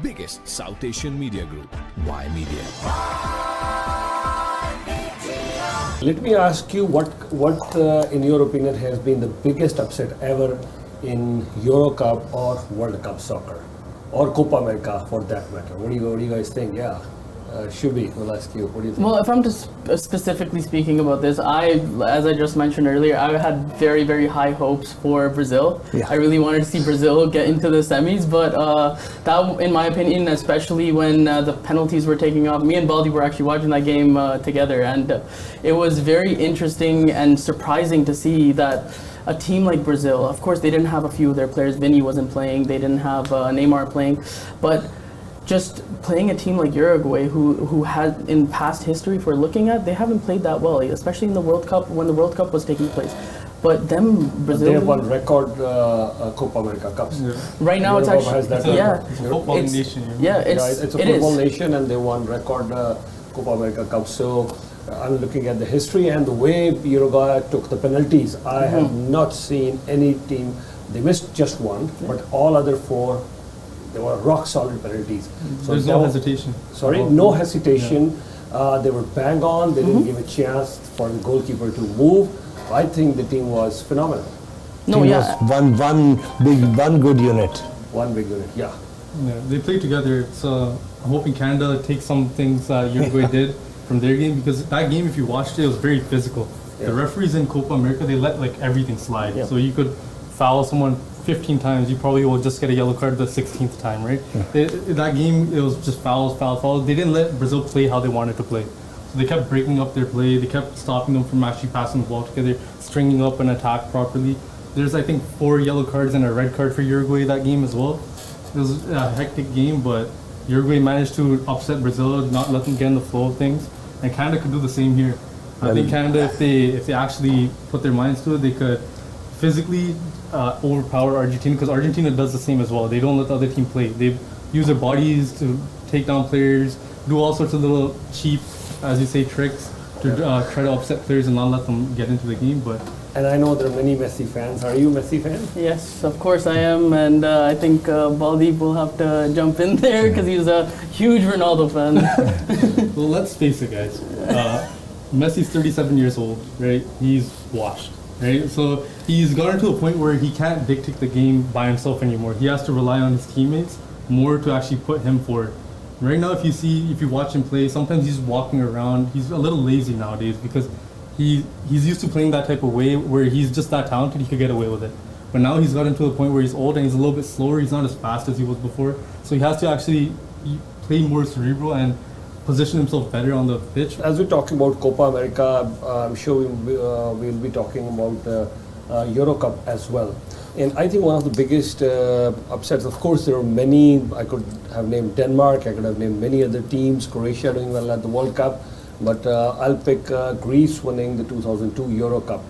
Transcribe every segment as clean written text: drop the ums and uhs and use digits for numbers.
biggest South Asian media group, Ymedia. Let me ask you what in your opinion has been the biggest upset ever in Euro Cup or World Cup soccer or Copa America for that matter? What do you guys think? Yeah. Shubi, we'll ask you. What do you think? Well, if I'm just specifically speaking about this, as I just mentioned earlier, I had very, very high hopes for Brazil. Yeah. I really wanted to see Brazil get into the semis, but that, in my opinion, especially when the penalties were taking off, me and Baldi were actually watching that game together, and it was very interesting and surprising to see that a team like Brazil, of course, they didn't have a few of their players. Vinny wasn't playing. They didn't have Neymar playing, but just playing a team like Uruguay, who had in past history, if we're looking at, they haven't played that well, especially in the World Cup when the World Cup was taking place. But them, Brazil, they have won record Copa America Cups. Yeah. Right now, Europe it's actually has that it's a football nation. It's a football nation, and they won record Copa America Cups. So I'm looking at the history and the way Uruguay took the penalties. I have not seen any team. They missed just one, but all other four, they were rock solid penalties. So there's no hesitation. Sorry, no hesitation. They were bang on. They didn't give a chance for the goalkeeper to move. I think the team was phenomenal. No, Team yeah. was one good unit. One big unit, yeah. Yeah, they played together. So I'm hoping Canada takes some things Uruguay did from their game, because that game, if you watched it, was very physical. Yeah. The referees in Copa America, they let like everything slide. Yeah. So you could foul someone 15 times, you probably will just get a yellow card the 16th time, right? That game, it was just fouls. They didn't let Brazil play how they wanted to play. So they kept breaking up their play. They kept stopping them from actually passing the ball together, stringing up an attack properly. There's, I think, 4 yellow cards and a red card for Uruguay that game as well. It was a hectic game, but Uruguay managed to upset Brazil, not let them get in the flow of things. And Canada could do the same here. I think Canada, if they actually put their minds to it, they could physically overpower Argentina, because Argentina does the same as well. They don't let the other team play. They use their bodies to take down players, do all sorts of little cheap, as you say, tricks to try to upset players and not let them get into the game. But And I know there are many Messi fans. Are you a Messi fan? Yes, of course I am, and I think Baldi will have to jump in there because he's a huge Ronaldo fan. well, let's face it, guys. Messi's 37 years old, right? He's washed, right? So he's gotten to a point where he can't dictate the game by himself anymore. He has to rely on his teammates more to actually put him forward. Right now, if you watch him play, sometimes he's walking around. He's a little lazy nowadays because he's used to playing that type of way where he's just that talented, he could get away with it. But now he's gotten to a point where he's old and he's a little bit slower. He's not as fast as he was before. So he has to actually play more cerebral and position himself better on the pitch. As we're talking about Copa America, I'm sure we'll be talking about Euro Cup as well. And I think one of the biggest upsets, of course, there are many. I could have named Denmark, I could have named many other teams, Croatia doing well at the World Cup, but I'll pick Greece winning the 2002 Euro Cup.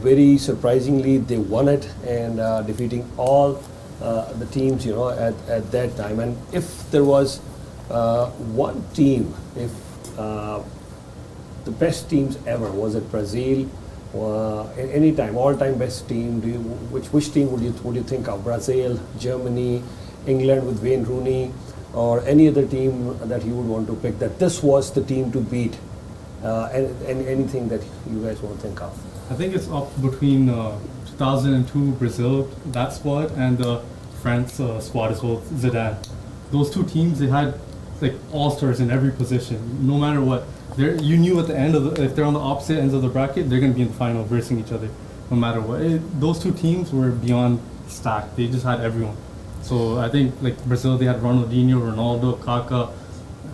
Very surprisingly, they won it and defeating all the teams, at that time. And if there was one team, if the best teams ever, was it Brazil? Any time, all-time best team. Which team would you think of? Brazil, Germany, England with Wayne Rooney, or any other team that you would want to pick? That this was the team to beat. And anything that you guys want to think of? I think it's up between 2002 Brazil, that squad, and the France squad as well, Zidane. Those two teams, they had like all-stars in every position, no matter what. You knew at the end if they're on the opposite ends of the bracket, they're going to be in the final versing each other, no matter what. Those two teams were beyond stacked. They just had everyone. So I think like Brazil, they had Ronaldinho, Ronaldo, Kaká,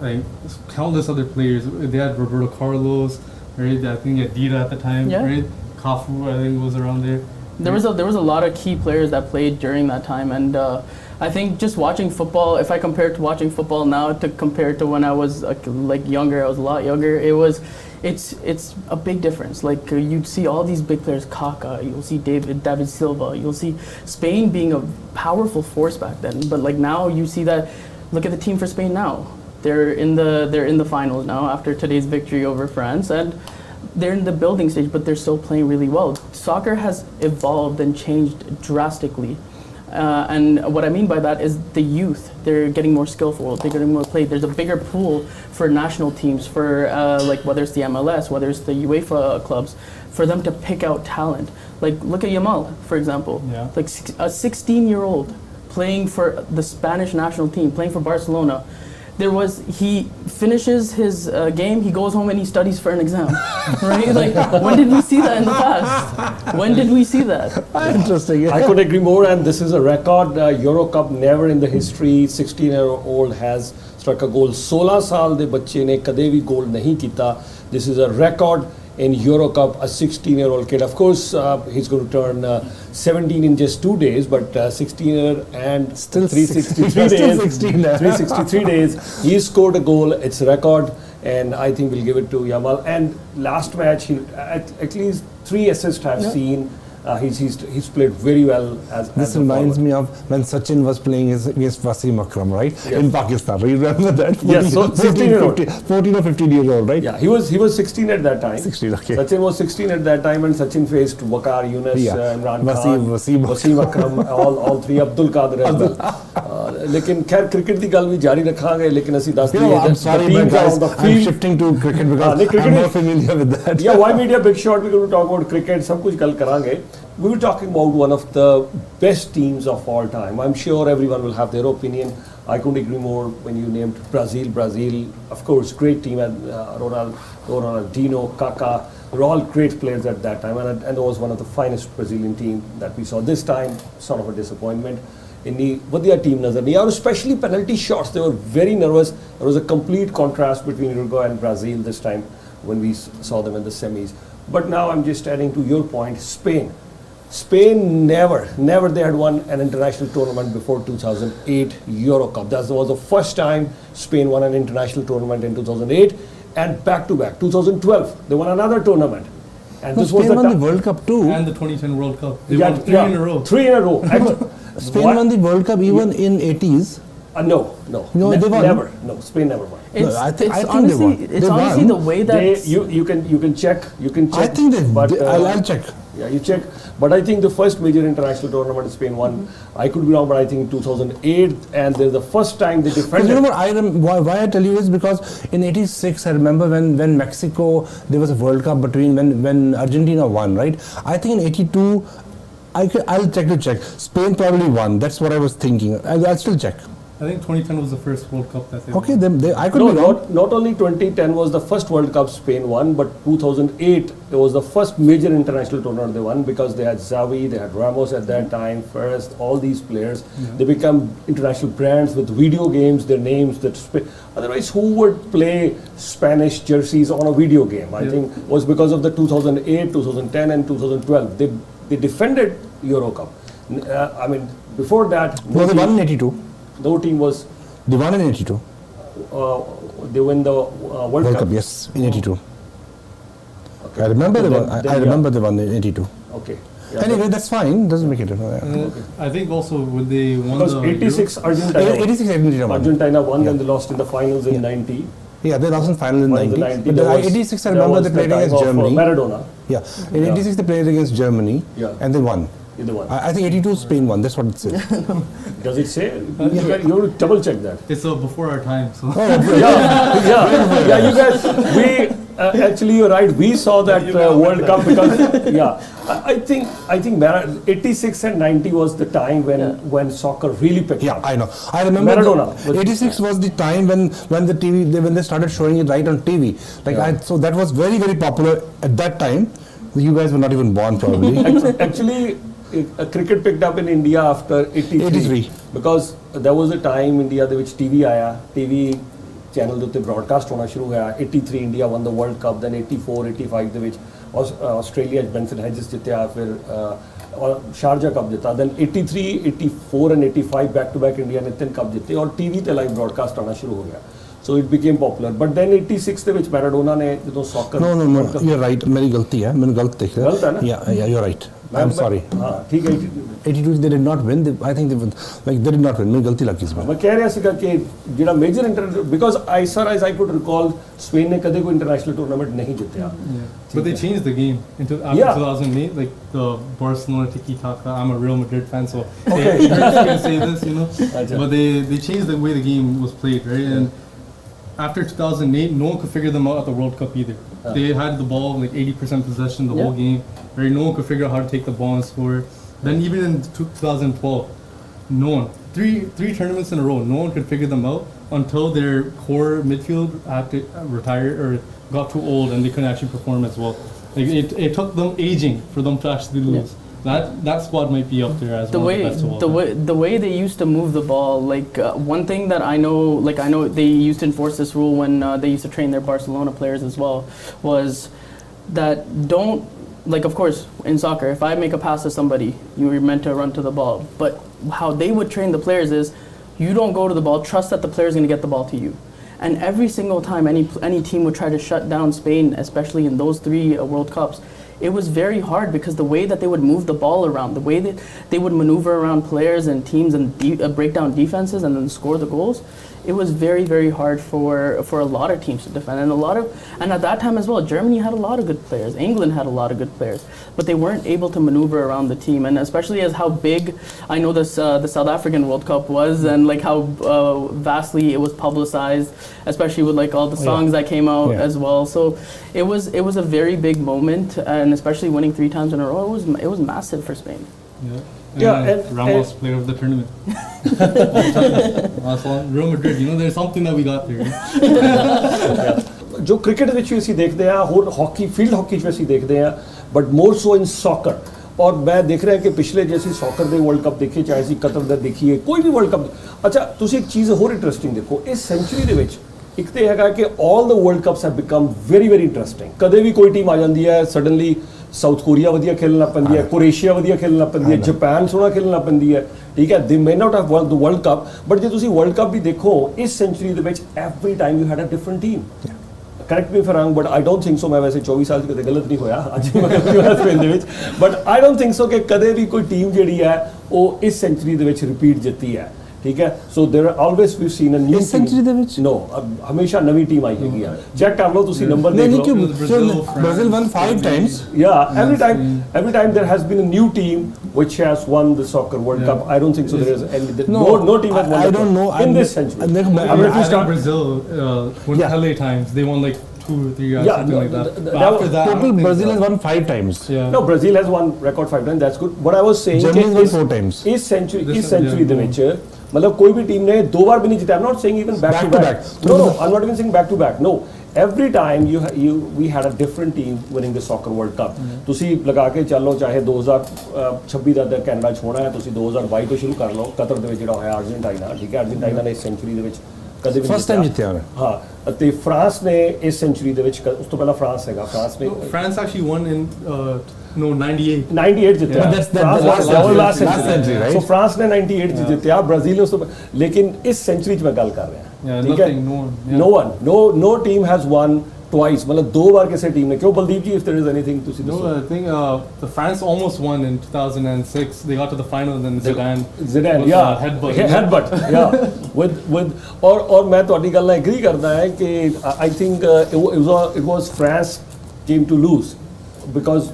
like countless other players. They had Roberto Carlos, right? I think Ymedia at the time, right? Cafu, I think, was around there. There was a lot of key players that played during that time, and I think just watching football, if I compare to watching football now to compare to when I was like younger, I was a lot younger. It's a big difference. Like you'd see all these big players, Kaká, you'll see David Silva, you'll see Spain being a powerful force back then. But like now, you see that. Look at the team for Spain now. They're in the finals now after today's victory over France, and they're in the building stage, but they're still playing really well. Soccer has evolved and changed drastically. And what I mean by that is the youth. They're getting more skillful. They're getting more played. There's a bigger pool for national teams, for like whether it's the MLS, whether it's the UEFA clubs, for them to pick out talent. Like look at Yamal, for example. Yeah. Like a 16-year-old playing for the Spanish national team, playing for Barcelona. He finishes his game, he goes home and he studies for an exam, right? Like, when did we see that in the past? When did we see that? Interesting. Yeah. I could agree more, and this is a record. Euro Cup, never in the history 16-year-old has struck a goal. 16 साल दे बच्चे ने कदे भी गोल नहीं कीता. This is a record in Euro Cup, a 16-year-old kid. Of course, he's going to turn 17 in just 2 days, but 16 and Still 363 still days. 16. 363 days. He scored a goal. It's a record, and I think we'll give it to Yamal. And last match, he at least 3 assists I've seen. He's played very well as. This a reminds forward. me of when Sachin was playing against Wasim Akram, right? Yes. In Pakistan. You remember that? Yes, so 16-year-old. 14 or 15 years old, right? Yeah, he was 16 at that time. 16, okay. Sachin was 16 at that time, and Sachin faced Waqar Yunus, Yeah. Imran Wasim- Khan, Wasim Akram, all three, Abdul Qadir as well. लेकिन खैर cricket की गल भी जारी रखांगे, लेकिन ਅਸੀਂ ਦੱਸ You know, I'm sorry, but guys, I'm shifting to cricket because I'm more familiar with that. Yeah, Ymedia Big Shot, we're going to talk about cricket, सब कुछ कल करांगे. We were talking about one of the best teams of all time. I'm sure everyone will have their opinion. I couldn't agree more when you named Brazil. Brazil, of course, great team, and Ronaldinho, Kaká, were all great players at that time, and it was one of the finest Brazilian team that we saw. This time, sort of a disappointment. ਇੰਨੀ ਵਧੀਆ team ਨਜ਼ਰ ਨਹੀਂ ਔਰ specially penalty shots ਦੇ ਵਰ very nervous there was a complete contrast between Uruguay and Brazil this time when we saw them in the semis. But now I'm just adding to your point, Spain never they had won an international tournament before 2008 Euro Cup. That was the first time Spain won an international tournament in 2008, and back to back 2012 they won another tournament, and this was Spain won the the World Cup too. And the 2010 World Cup. They won three in a row. 3 in a row. Spain won the World Cup even in 80s. No, they won. Never. No, Spain never won. It's, I think they honestly, won. it's They honestly won. the way that You can check. I think they. But I'll check. yeah, you check. But I think the first major international tournament Spain won. I could be wrong, but I think in 2008, and there's the first time they Because defended. you know what, why I tell you is because in '86 I remember when Mexico, there was a World Cup between when Argentina won, right? I think in '82 I'll check. Spain probably won. That's what I was thinking. I'll still check. I think 2010 was the first World Cup that they Okay, won. I could No, be wrong. not only 2010 was the first World Cup Spain won, but 2008 it was the first major international tournament they won, because they had Xavi, they had Ramos at that time, first, all these players. They become international brands with video games, their names. Otherwise, who would play Spanish jerseys on a video game? I think was because of the 2008, 2010 and 2012. They defended Euro Cup. I mean, before that, No, they won in '82. no team was. They won in '82. They win the World World Cup. Cup, yes, in '82. I remember they won. I remember they won in '82. Okay. Yeah, Anyway, that's fine. Doesn't make it. Yeah. I think also when they won because the 86 Argentina. 86 Argentina won. Argentina won, Yeah. and they lost in the finals in 90. Yeah, they lost in final in Won in 90. the But There was- 86 I there remember was they the played time against of, Germany. Maradona. Yeah, in '86 they played against Germany, Yeah. and they won. They won. I think '82 Spain won. That's what it says. Does it say? You have to double check that. it's before our time. So Yeah, you guys. We actually, you're right. We saw that World Cup because I think 86 and 90 was the time when soccer really picked Yeah, up. I know. I remember Maradona was- '86 was the time when the TV when they started showing it right on TV. So that was very popular at that time. You guys were not even born probably. Actually, cricket picked up in India after 83. 83. Because there was a time India ਦੇ ਵਿੱਚ TV ਆਇਆ, TV channel ਦੇ ਉੱਤੇ broadcast ਹੋਣਾ ਸ਼ੁਰੂ ਹੋਇਆ. 83 India won the World Cup, then 84, 85 ਦੇ ਵਿੱਚ ਆਸਟ੍ਰੇਲੀਆ ਚ ਬੈਂਸਨ ਹੈਜਸ ਜਿੱਤਿਆ, ਫਿਰ Sharjah cup Jitta, then 83, 84 and 85 back to back India ਨੇ 3 ਕੱਪ ਜਿੱਤੇ ਔਰ TV ਤੇ ਲਾਈਵ broadcast ਆਉਣਾ ਸ਼ੁਰੂ ਹੋ ਗਿਆ. So it became popular. But then 86 ਦੇ ਵਿੱਚ ਮੈਰਾਡੋਨਾ ਨੇ ਜਦੋਂ soccer No, you're right. मेरी गलती है. मैंने गलत देखा. गलत है ना? Yeah, you're right. I'm sorry. हाँ ठीक है 82 they did not win. I think they did not win. मेरी गलती लगी इसमें. मैं कह रहा सीगा कि ਜਿਹੜਾ major because as far as I could recall Spain ने कदे कोई इंटरनेशनल टूर्नामेंट नहीं जितया. But they changed the game into after 2008, like the Barcelona tiki taka. I'm a Real Madrid fan, so you're just gonna say this, you know. But they changed the way the game was played, right? And after 2008, no one could figure them out at the World Cup either. They had the ball like 80% possession the whole game. Right? No one could figure out how to take the ball and score. Then even in 2012, no one. Three tournaments in a row, no one could figure them out until their core midfield had to retire or got too old and they couldn't actually perform as well. Like it took them aging for them to actually lose. That squad might be up there as one of the best of all time. The way they used to move the ball, like one thing that I know they used to enforce this rule when they used to train their Barcelona players as well, was that don't, like of course in soccer, if I make a pass to somebody, you're meant to run to the ball. But how they would train the players is, you don't go to the ball, trust that the player's going to get the ball to you. And every single time any team would try to shut down Spain, especially in those 3 World Cups, it was very hard because the way that they would move the ball around, the way that they would maneuver around players and teams and break down defenses and then score the goals, it was very, very hard for a lot of teams to defend. And at that time as well, Germany had a lot of good players. England had a lot of good players, but they weren't able to maneuver around the team. And especially as how big I know the South African World Cup was, and like how vastly it was publicized, especially with like all the songs that came out as well. So it was a very big moment, and especially winning 3 times in a row, it was massive for Spain. And Ramos player of the tournament. Real Madrid, you know, there's something that we got there. जो cricket ਵਿੱਚ ਵੀ ਅਸੀਂ ਦੇਖਦੇ ਆ, ਹੋਰ hockey field hockey 'ਚ ਵੀ ਅਸੀਂ ਦੇਖਦੇ ਆ, but more so in soccer. ਔਰ ਮੈਂ ਦੇਖ ਰਿਹਾ ਕਿ ਪਿਛਲੇ ਜੇ ਅਸੀਂ ਸੌਕਰ ਦੇ ਵਰਲਡ ਕੱਪ ਦੇਖੇ, ਚਾਹੇ ਅਸੀਂ ਕਤਰ ਦਾ ਦੇਖੀਏ, ਕੋਈ ਵੀ ਵਰਲਡ ਕੱਪ. ਅੱਛਾ ਤੁਸੀਂ ਇੱਕ ਚੀਜ਼ ਹੋਰ ਇੰਟਰਸਟਿੰਗ ਦੇਖੋ, ਇਸ ਸੈਂਚੁਰੀ ਦੇ ਵਿੱਚ ਇੱਕ ਤੇ ਹੈਗਾ ਕਿ all the world cups have become very very interesting. ਕਦੇ ਵੀ ਕੋਈ ਟੀਮ ਆ ਜਾਂਦੀ ਹੈ, ਸਡਨਲੀ ਸਾਊਥ ਕੋਰੀਆ ਵਧੀਆ ਖੇਲਣ ਲੱਗ ਪੈਂਦੀ ਹੈ, ਕੋਰੇਸ਼ੀਆ ਵਧੀਆ ਖੇਲਣ ਲੱਗ ਪੈਂਦੀ ਹੈ, ਜਾਪਾਨ ਸੋਹਣਾ ਖੇਲਣ ਲੱਗ ਪੈਂਦੀ ਹੈ, ਠੀਕ ਹੈ. They may not have won the world cup, but ਜੇ ਤੁਸੀਂ ਵਰਲਡ ਕੱਪ ਵੀ ਦੇਖੋ ਇਸ ਸੈਂਚੁਰੀ ਦੇ ਵਿੱਚ every time you had a different team. Correct me if I wrong, but I don't think so. ਮੈਂ ਵੈਸੇ 24 ਸਾਲ 'ਚ ਕਦੇ ਗਲਤ ਨਹੀਂ ਹੋਇਆ, ਅੱਜ ਵੀ ਮੈਂ ਗਲਤੀ ਹੋਇਆ ਸਪੇਨ ਦੇ ਵਿੱਚ, ਬਟ ਆਈ ਡੋਂਟ ਥਿੰਕ ਸੋ ਕਿ ਕਦੇ ਵੀ ਕੋਈ ਟੀਮ ਜਿਹੜੀ ਹੈ ਉਹ ਇਸ ਸੈਂਚੁਰੀ ਦੇ ਵਿੱਚ ਰਿਪੀਟ ਜਿੱਤੀ ਹੈ, ਠੀਕ ਹੈ. So there are always we've seen a new ਇਸ ਸੈਂਚੁਰੀ ਦੇ ਵਿੱਚ ਨੋ, ਹਮੇਸ਼ਾ ਨਵੀਂ ਟੀਮ ਆਈ ਹੈਗੀ ਆ. ਚੈੱਕ ਕਰ ਲਓ ਤੁਸੀਂ, ਨੰਬਰ ਦੇਖ ਲਓ. Brazil won 5 times. Yeah, every time there has been a new team which has won the soccer World Cup. I don't think so. There is any. No team has won. I don't know in this century. I mean, if you start Brazil, when LA times they won like 2 or 3 years, something like that. But after that, total Brazil has won 5 times. No, Brazil has won record 5 times. That's good. What I was saying, Germany won 4 times. Is century ਦੇ ਵਿੱਚ मतलब कोई भी team ने 2 बार भी नहीं जीता. I'm not saying even back to back. No, I'm not even saying back to back. No, every time we had a different team winning the soccer World Cup. ਤੁਸੀਂ ਲਗਾ ਕੇ ਚੱਲੋ, ਚਾਹੇ 2026 ਦਾ ਕੈਨੇਡਾ 'ਚ ਹੋਣਾ ਹੈ, ਤੁਸੀਂ 2022 ਤੋਂ ਸ਼ੁਰੂ ਕਰ ਲਓ. ਕਤਰ ਦੇ ਵਿੱਚ ਜਿਹੜਾ ਹੋਇਆ ਅਰਜਨਟਾਈਨਾ, ਠੀਕ ਹੈ, ਅਰਜਨਟਾਈਨਾ ਨੇ ਇਸ ਸੈਂਚੁਰੀ ਦੇ ਵਿੱਚ ਕਦੇ ਵੀ ਫਸਟ ਟਾਈਮ ਜਿੱਤਿਆ ਹੋਇਆ. ਹਾਂ, ਅਤੇ ਫਰਾਂਸ ਨੇ ਇਸ ਸੈਂਚੁਰੀ ਦੇ ਵਿੱਚ, ਉਸ ਤੋਂ ਪਹਿਲਾਂ ਫਰਾਂਸ ਹੈਗਾ, ਫਰਾਂਸ ਨੇ France actually won in 98. 98 ਜਿੱਤਿਆ. Last century, right? So France ਨੇ 98 'ਚ ਜਿੱਤਿਆ, ਬ੍ਰਾਜ਼ੀਲ ਨੇ ਉਸ ਤੋਂ, ਲੇਕਿਨ ਇਸ ਸੈਂਚੁਰੀ 'ਚ ਮੈਂ ਗੱਲ ਕਰ ਰਿਹਾ, ਠੀਕ ਹੈ. No team has won twice. मतलब 2 बार किसी टीम ने. क्यों बलदीप जी, if there is anything to see? No, I think the France almost won in 2006. They got to the final and then Zidane, yeah, headbutt, yeah. with और मैं ਤੁਹਾਡੀ ਗੱਲ ਨਾਲ agree ਕਰਦਾ ਹਾਂ ਕਿ I think it was France came to lose because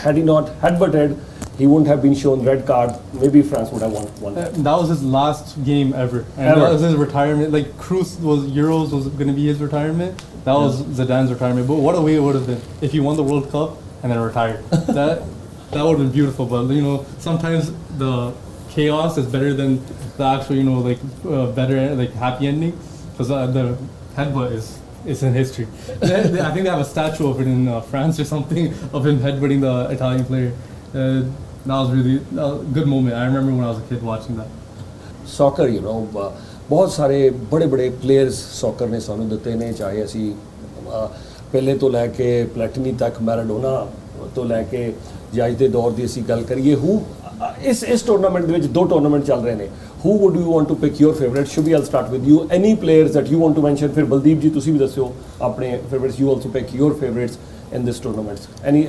had he not headbutted, he wouldn't have been shown red card. Maybe France would have won. That was his last game ever. And that was his retirement. Like Cruz was going to be his retirement. That was Zidane's retirement. But what a way it would have been if he won the World Cup and then retired. That would have been beautiful. But you know, sometimes the chaos is better than the actual, you know, like better, like happy ending. Because the headbutt is in history. I think they have a statue of it in France or something of him headbutting the Italian player. That was really a good moment. I remember when I was a kid watching that. Soccer, you know, ਬਹੁਤ ਸਾਰੇ ਬੜੇ players soccer ਨੇ ਸਾਨੂੰ ਦਿੱਤੇ ਨੇ, ਚਾਹੇ ਅਸੀਂ ਪਹਿਲੇ ਤੋਂ ਲੈ ਕੇ ਪਲੈਟੀਨੀ ਤੱਕ, ਮੈਰਾਡੋਨਾ ਤੋਂ ਲੈ ਕੇ ਜੇ ਅੱਜ ਦੇ ਦੌਰ ਦੀ ਅਸੀਂ ਗੱਲ ਕਰੀਏ, ਇਸ ਟੂਰਨਾਮੈਂਟ ਦੇ ਵਿੱਚ 2 ਟੂਰਨਾਮੈਂਟ ਚੱਲ ਰਹੇ ਨੇ. Who would you want to pick your favorite? Shubhi, I'll start with you. Any players that you want to mention? ਫਿਰ ਬਲਦੀਪ ਜੀ ਤੁਸੀਂ ਵੀ ਦੱਸਿਓ ਆਪਣੇ favorites. You also pick your favorites in this tournament. Any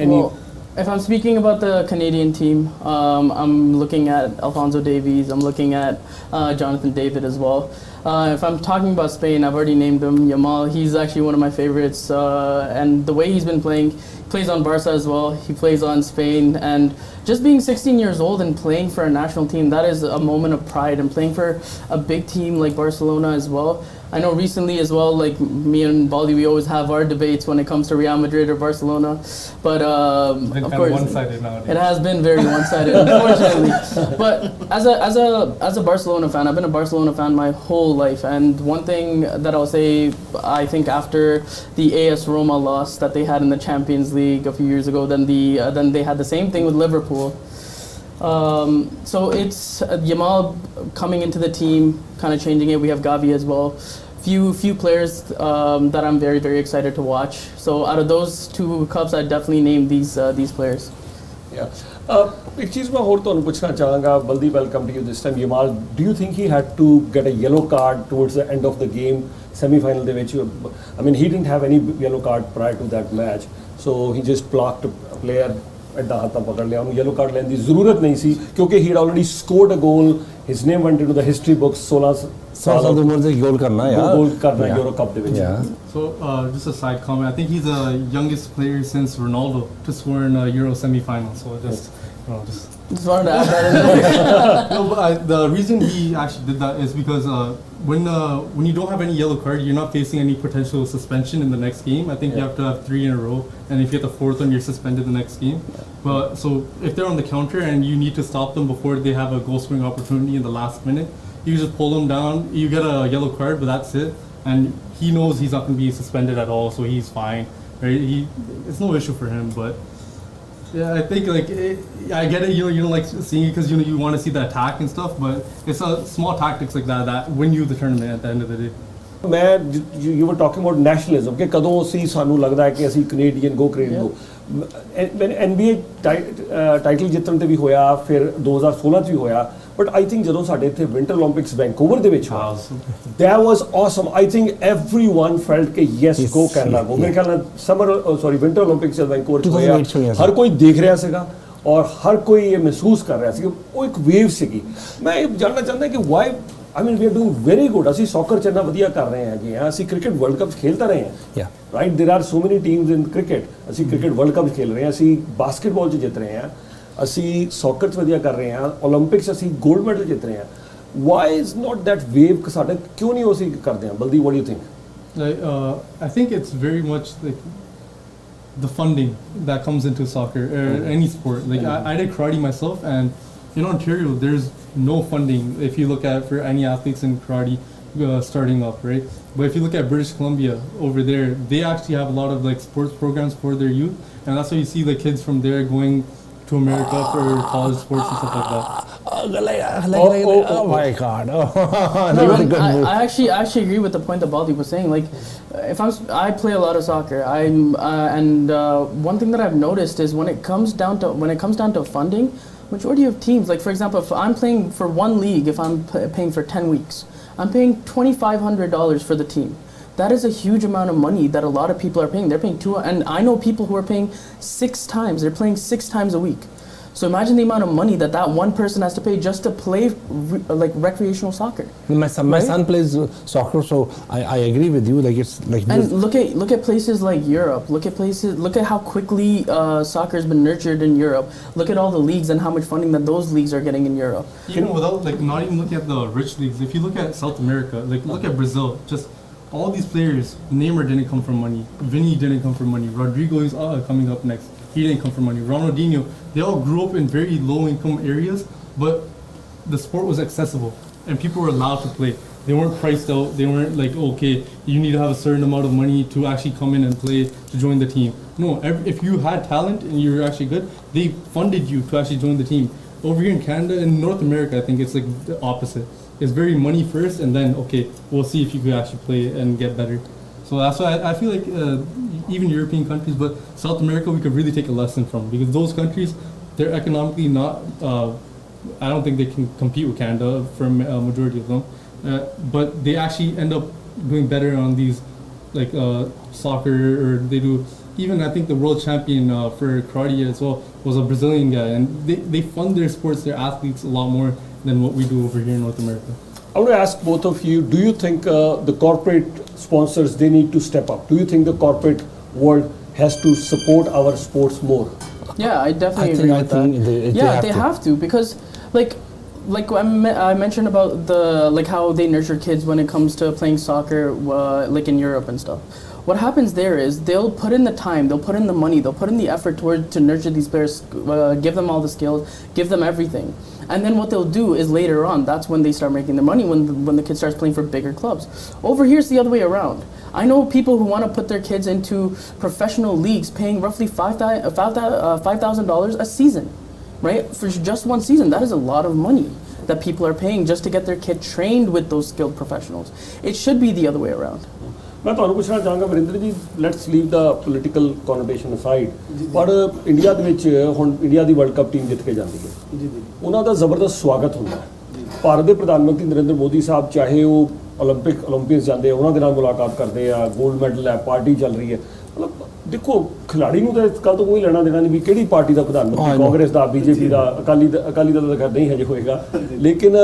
If I'm speaking about the Canadian team, I'm looking at Alphonso Davies. I'm looking at Jonathan David as well. If I'm talking about Spain, I've already named him, Yamal. He's actually one of my favorites. And the way he's been playing, he plays on Barca as well. He plays on Spain. And just being 16 years old and playing for a national team, that is a moment of pride. And playing for a big team like Barcelona as well. I know recently as well, like me and Baldi, we always have our debates when it comes to Real Madrid or Barcelona. But of course, one-sided nowadays. It has been very one-sided, unfortunately. But as a Barcelona fan, I've been a Barcelona fan my whole life. And one thing that I'll say, I think after the AS Roma loss that they had in the Champions League a few years ago, then they had the same thing with Liverpool. So it's Yamal coming into the team, kind of changing it. We have Gavi as well. Few players that I'm very, very excited to watch. So out of those two cups, I definitely name these players. Yeah. एक चीज़ मैं और तो पूछना चाहूँगा, Baldi, welcome to you this time. Yamal, do you think he had to get a yellow card towards the end of the game, semi-final ਦੇ ਵਿੱਚ? I mean, he didn't have any yellow card prior to that match, so he just blocked a player. ਐਡਾ ਹੱਥਾਂ ਪਕੜ ਲਿਆ, ਉਹਨੂੰ yellow card ਲੈਣ ਦੀ ਜ਼ਰੂਰਤ ਨਹੀਂ ਸੀ ਕਿਉਂਕਿ he had already scored a goal. His name went into the history books. 16 ਸਾਲ ਦੀ ਉਮਰ ਦੇ ਗੋਲ ਕਰਨਾ ਯਾਰ, ਗੋਲ ਕਰਨਾ ਯੂਰੋ ਕੱਪ ਦੇ ਵਿੱਚ. So just a side comment, I think he's the youngest player since Ronaldo to score in a Euro semi-final. So just wanted to add that in there. No, but the reason he actually did that is because when you don't have any yellow card, you're not facing any potential suspension in the next game. I think you have to have 3 in a row, and if you get the 4th one, you're suspended the next game. But so if they're on the counter and you need to stop them before they have a goal scoring opportunity in the last minute, you just pull them down. You get a yellow card, but that's it. And he knows he's not going to be suspended at all, so he's fine. Right? It's no issue for him, but. Yeah, I think I get it. You don't like seeing it because you want to see the attack and stuff, but it's small tactics like that win you the tournament at the end of the day. You were talking about nationalism ਕਿ ਕਦੋਂ ਅਸੀਂ ਸਾਨੂੰ ਲੱਗਦਾ ਹੈ ਕਿ ਅਸੀਂ Canadian ਗੋ Canadian NBA title ਜਿੱਤਣ ਤੇ ਵੀ ਹੋਇਆ, ਫਿਰ 2016 ਚ ਵੀ ਹੋਇਆ. But I think ਜਦੋਂ ਸਾਡੇ ਇੱਥੇ ਵਿੰਟਰ 올림픽ਸ ਵੈਨਕੂਵਰ ਦੇ ਵਿੱਚ ਹੋਇਆ, that was awesome. I think everyone felt ਕਿ yes go Canada go. ਮੇਰੇ ਖਿਆਲ ਨਾਲ ਵਿੰਟਰ 올림픽ਸ ਵੈਨਕੂਵਰ ਚ ਹੋਇਆ, ਹਰ ਕੋਈ ਦੇਖ ਰਿਹਾ ਸੀਗਾ ਔਰ ਹਰ ਕੋਈ ਇਹ ਮਹਿਸੂਸ ਕਰ ਰਿਹਾ ਸੀ ਕਿ ਉਹ ਇੱਕ ਵੇਵ ਸੀਗੀ. ਮੈਂ ਇਹ ਜਾਣਨਾ ਚਾਹੁੰਦਾ ਕਿ why, I mean we are doing very good. ਅਸੀਂ ਸੌਕਰ ਚ ਇੰਨਾ ਵਧੀਆ ਕਰ ਰਹੇ ਹੈਗੇ ਹਾਂ, ਅਸੀਂ ਕ੍ਰਿਕਟ ਵਰਲਡ ਕੱਪ ਖੇਲਦਾ ਰਹੇ ਹਾਂ, right? there are so many teams in cricket. ਅਸੀਂ ਕ੍ਰਿਕਟ ਵਰਲਡ ਕੱਪ ਖੇਲ ਰਹੇ ਹਾਂ, ਅਸੀਂ ਬਾਸਕਟਬਾਲ ਚ ਜਿੱਤ ਰਹੇ ਹਾਂ, ਅਸੀਂ ਸੌਕਰ 'ਚ ਵਧੀਆ ਕਰ ਰਹੇ ਹਾਂ, 올림픽ਸ ਅਸੀਂ 골ਡ ਮੈਡਲ ਜਿੱਤ ਰਹੇ ਹਾਂ. Why is not that wave ਸਾਡੇ ਕਿਉਂ ਨਹੀਂ ਅਸੀਂ ਕਰਦੇ ਹਾਂ? Baldi, what do you think? I think it's very much like the funding that comes into soccer or any sport. Like I did karate myself, and in Ontario there's no funding if you look at for any athletes in karate starting up, right? But if you look at British Columbia over there, they actually have a lot of like sports programs for their youth, and that's why you see the kids from there going to America for college sports and stuff like that. Oh my God! No, I actually agree with the point that Baldi was saying. Like, I play a lot of soccer. And one thing that I've noticed is when it comes down to funding, majority of teams, like for example, if I'm playing for one league, if I'm paying for 10 weeks, I'm paying $2,500 for the team. That is a huge amount of money that a lot of people are paying. They're paying and I know people who are paying 6 times. They're playing 6 times a week. So imagine the amount of money that one person has to pay just to play like recreational soccer. My son plays soccer, so I agree with you. Like it's like. And look at places like Europe. Look at how quickly soccer has been nurtured in Europe. Look at all the leagues and how much funding that those leagues are getting in Europe. Even without not even looking at the rich leagues. If you look at South America, look at Brazil, just. All these players, Neymar didn't come from money. Vinny didn't come from money. Rodrigo is coming up next. He didn't come from money. Ronaldinho, they all grew up in very low-income areas, but the sport was accessible and people were allowed to play. They weren't priced out. They weren't like, okay, you need to have a certain amount of money to actually come in and play to join the team. No, if you had talent and you were actually good, they funded you to actually join the team. Over here in Canada, in North America, I think it's like the opposite. It's very money first, and then okay, we'll see if you could actually play and get better. So that's why I feel like even European countries, but South America, we could really take a lesson from, because those countries, they're economically not. I don't think they can compete with Canada for a majority of them, but they actually end up doing better on these like soccer, or they do even I think the world champion for karate as well was a Brazilian guy, and they fund their sports, their athletes a lot more than what we do over here in North America. I want to ask both of you, do you think the corporate sponsors, they need to step up? Do you think the corporate world has to support our sports more? Yeah, I definitely agree with that. They have to, because like I mentioned about the how they nurture kids when it comes to playing soccer, like in Europe and stuff. What happens there is they'll put in the time, they'll put in the money, they'll put in the effort to nurture these players, give them all the skills, give them everything. And then what they'll do is later on, that's when they start making their money, when the kid starts playing for bigger clubs. Over here, it's the other way around. I know people who want to put their kids into professional leagues paying roughly $5,000 a season, right? For just one season. That is a lot of money that people are paying just to get their kid trained with those skilled professionals. It should be the other way around. मैं ਤੁਹਾਨੂੰ ਪੁੱਛਣਾ ਚਾਹਾਂਗਾ Varinder ji, let's leave the political connotation aside, ਪਰ India ਦੇ ਵਿੱਚ ਹੁਣ India ਦੀ world cup team ਜਿੱਤ ਕੇ ਜਾਂਦੀ ਹੈ, ਉਹਨਾਂ ਦਾ ਜ਼ਬਰਦਸਤ ਸਵਾਗਤ ਹੁੰਦਾ ਹੈ। ਭਾਰਤ ਦੇ ਪ੍ਰਧਾਨ ਮੰਤਰੀ ਨਰਿੰਦਰ ਮੋਦੀ ਸਾਹਿਬ ਚਾਹੇ ਉਹ ਓਲੰਪਿਕਸ ਜਾਂਦੇ ਆ, ਉਹਨਾਂ ਦੇ ਨਾਲ ਮੁਲਾਕਾਤ ਕਰਦੇ ਆ, 골ਡ ਮੈਡਲ ਹੈ, ਪਾਰਟੀ ਚੱਲ ਰਹੀ ਹੈ। ਮਤਲਬ ਦੇਖੋ, ਖਿਲਾੜੀ ਨੂੰ ਤਾਂ ਇਸ ਗੱਲ ਤੋਂ ਕੋਈ ਲੈਣਾ ਦੇਣਾ ਨਹੀਂ ਵੀ ਕਿਹੜੀ ਪਾਰਟੀ ਦਾ ਪ੍ਰਧਾਨ ਮੰਤਰੀ, ਕਾਂਗਰਸ ਦਾ, ਬੀਜੇਪੀ ਦਾ, ਅਕਾਲੀ ਦਲ ਦਾ ਤਾਂ ਨਹੀਂ ਹਜੇ ਹੋਏਗਾ, ਲੇਕਿਨ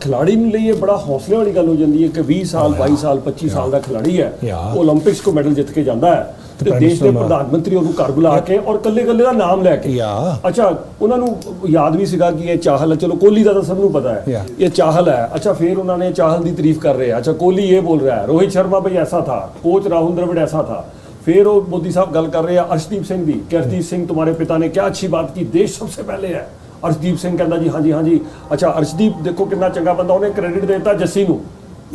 ਖਿਲਾੜੀ ਲਈ ਇਹ ਬੜਾ ਹੌਸਲੇ ਵਾਲੀ ਗੱਲ ਹੋ ਜਾਂਦੀ ਹੈ ਕਿ 20 ਸਾਲ 22 ਸਾਲ 25 ਸਾਲ ਦਾ ਖਿਲਾੜੀ ਹੈ, ਓਲੰਪਿਕਸ ਕੋ ਮੈਡਲ ਜਿੱਤ ਕੇ ਜਾਂਦਾ ਹੈ ਤੇ ਦੇਸ਼ ਦੇ ਪ੍ਰਧਾਨ ਮੰਤਰੀ ਉਹਨੂੰ ਘਰ ਬੁਲਾ ਕੇ ਔਰ ਕੱਲੇ ਦਾ ਨਾਮ ਲੈ ਕੇ, ਅੱਛਾ ਉਹਨਾਂ ਨੂੰ ਯਾਦ ਵੀ ਸੀਗਾ ਕਿ ਇਹ ਚਾਹਲ ਹੈ, ਚਲੋ ਕੋਹਲੀ ਦਾ ਤਾਂ ਸਭ ਨੂੰ ਪਤਾ ਹੈ ਇਹ ਚਾਹਲ ਹੈ, ਅੱਛਾ ਫਿਰ ਉਹਨਾਂ ਨੇ ਚਾਹਲ ਦੀ ਤਾਰੀਫ ਕਰ ਰਹੇ, ਅੱਛਾ ਕੋਹਲੀ ਇਹ ਬੋਲ ਰਿਹਾ ਹੈ, रोहित शर्मा भाई ऐसा था, कोच राहुल द्रविड़ ऐसा था, फिर वो मोदी साहब गल कर रहे हैं अर्शदीप सिंह दी कि अर्शदीप सिंह तुम्हारे पिता ने क्या अच्छी बात की, देश सबसे पहले है। अर्शदीप सिंह कहता जी हाँ जी, अच्छा अर्शदीप देखो कितना चंगा बंदा, उन्हें क्रेडिट देता जस्सी नूं,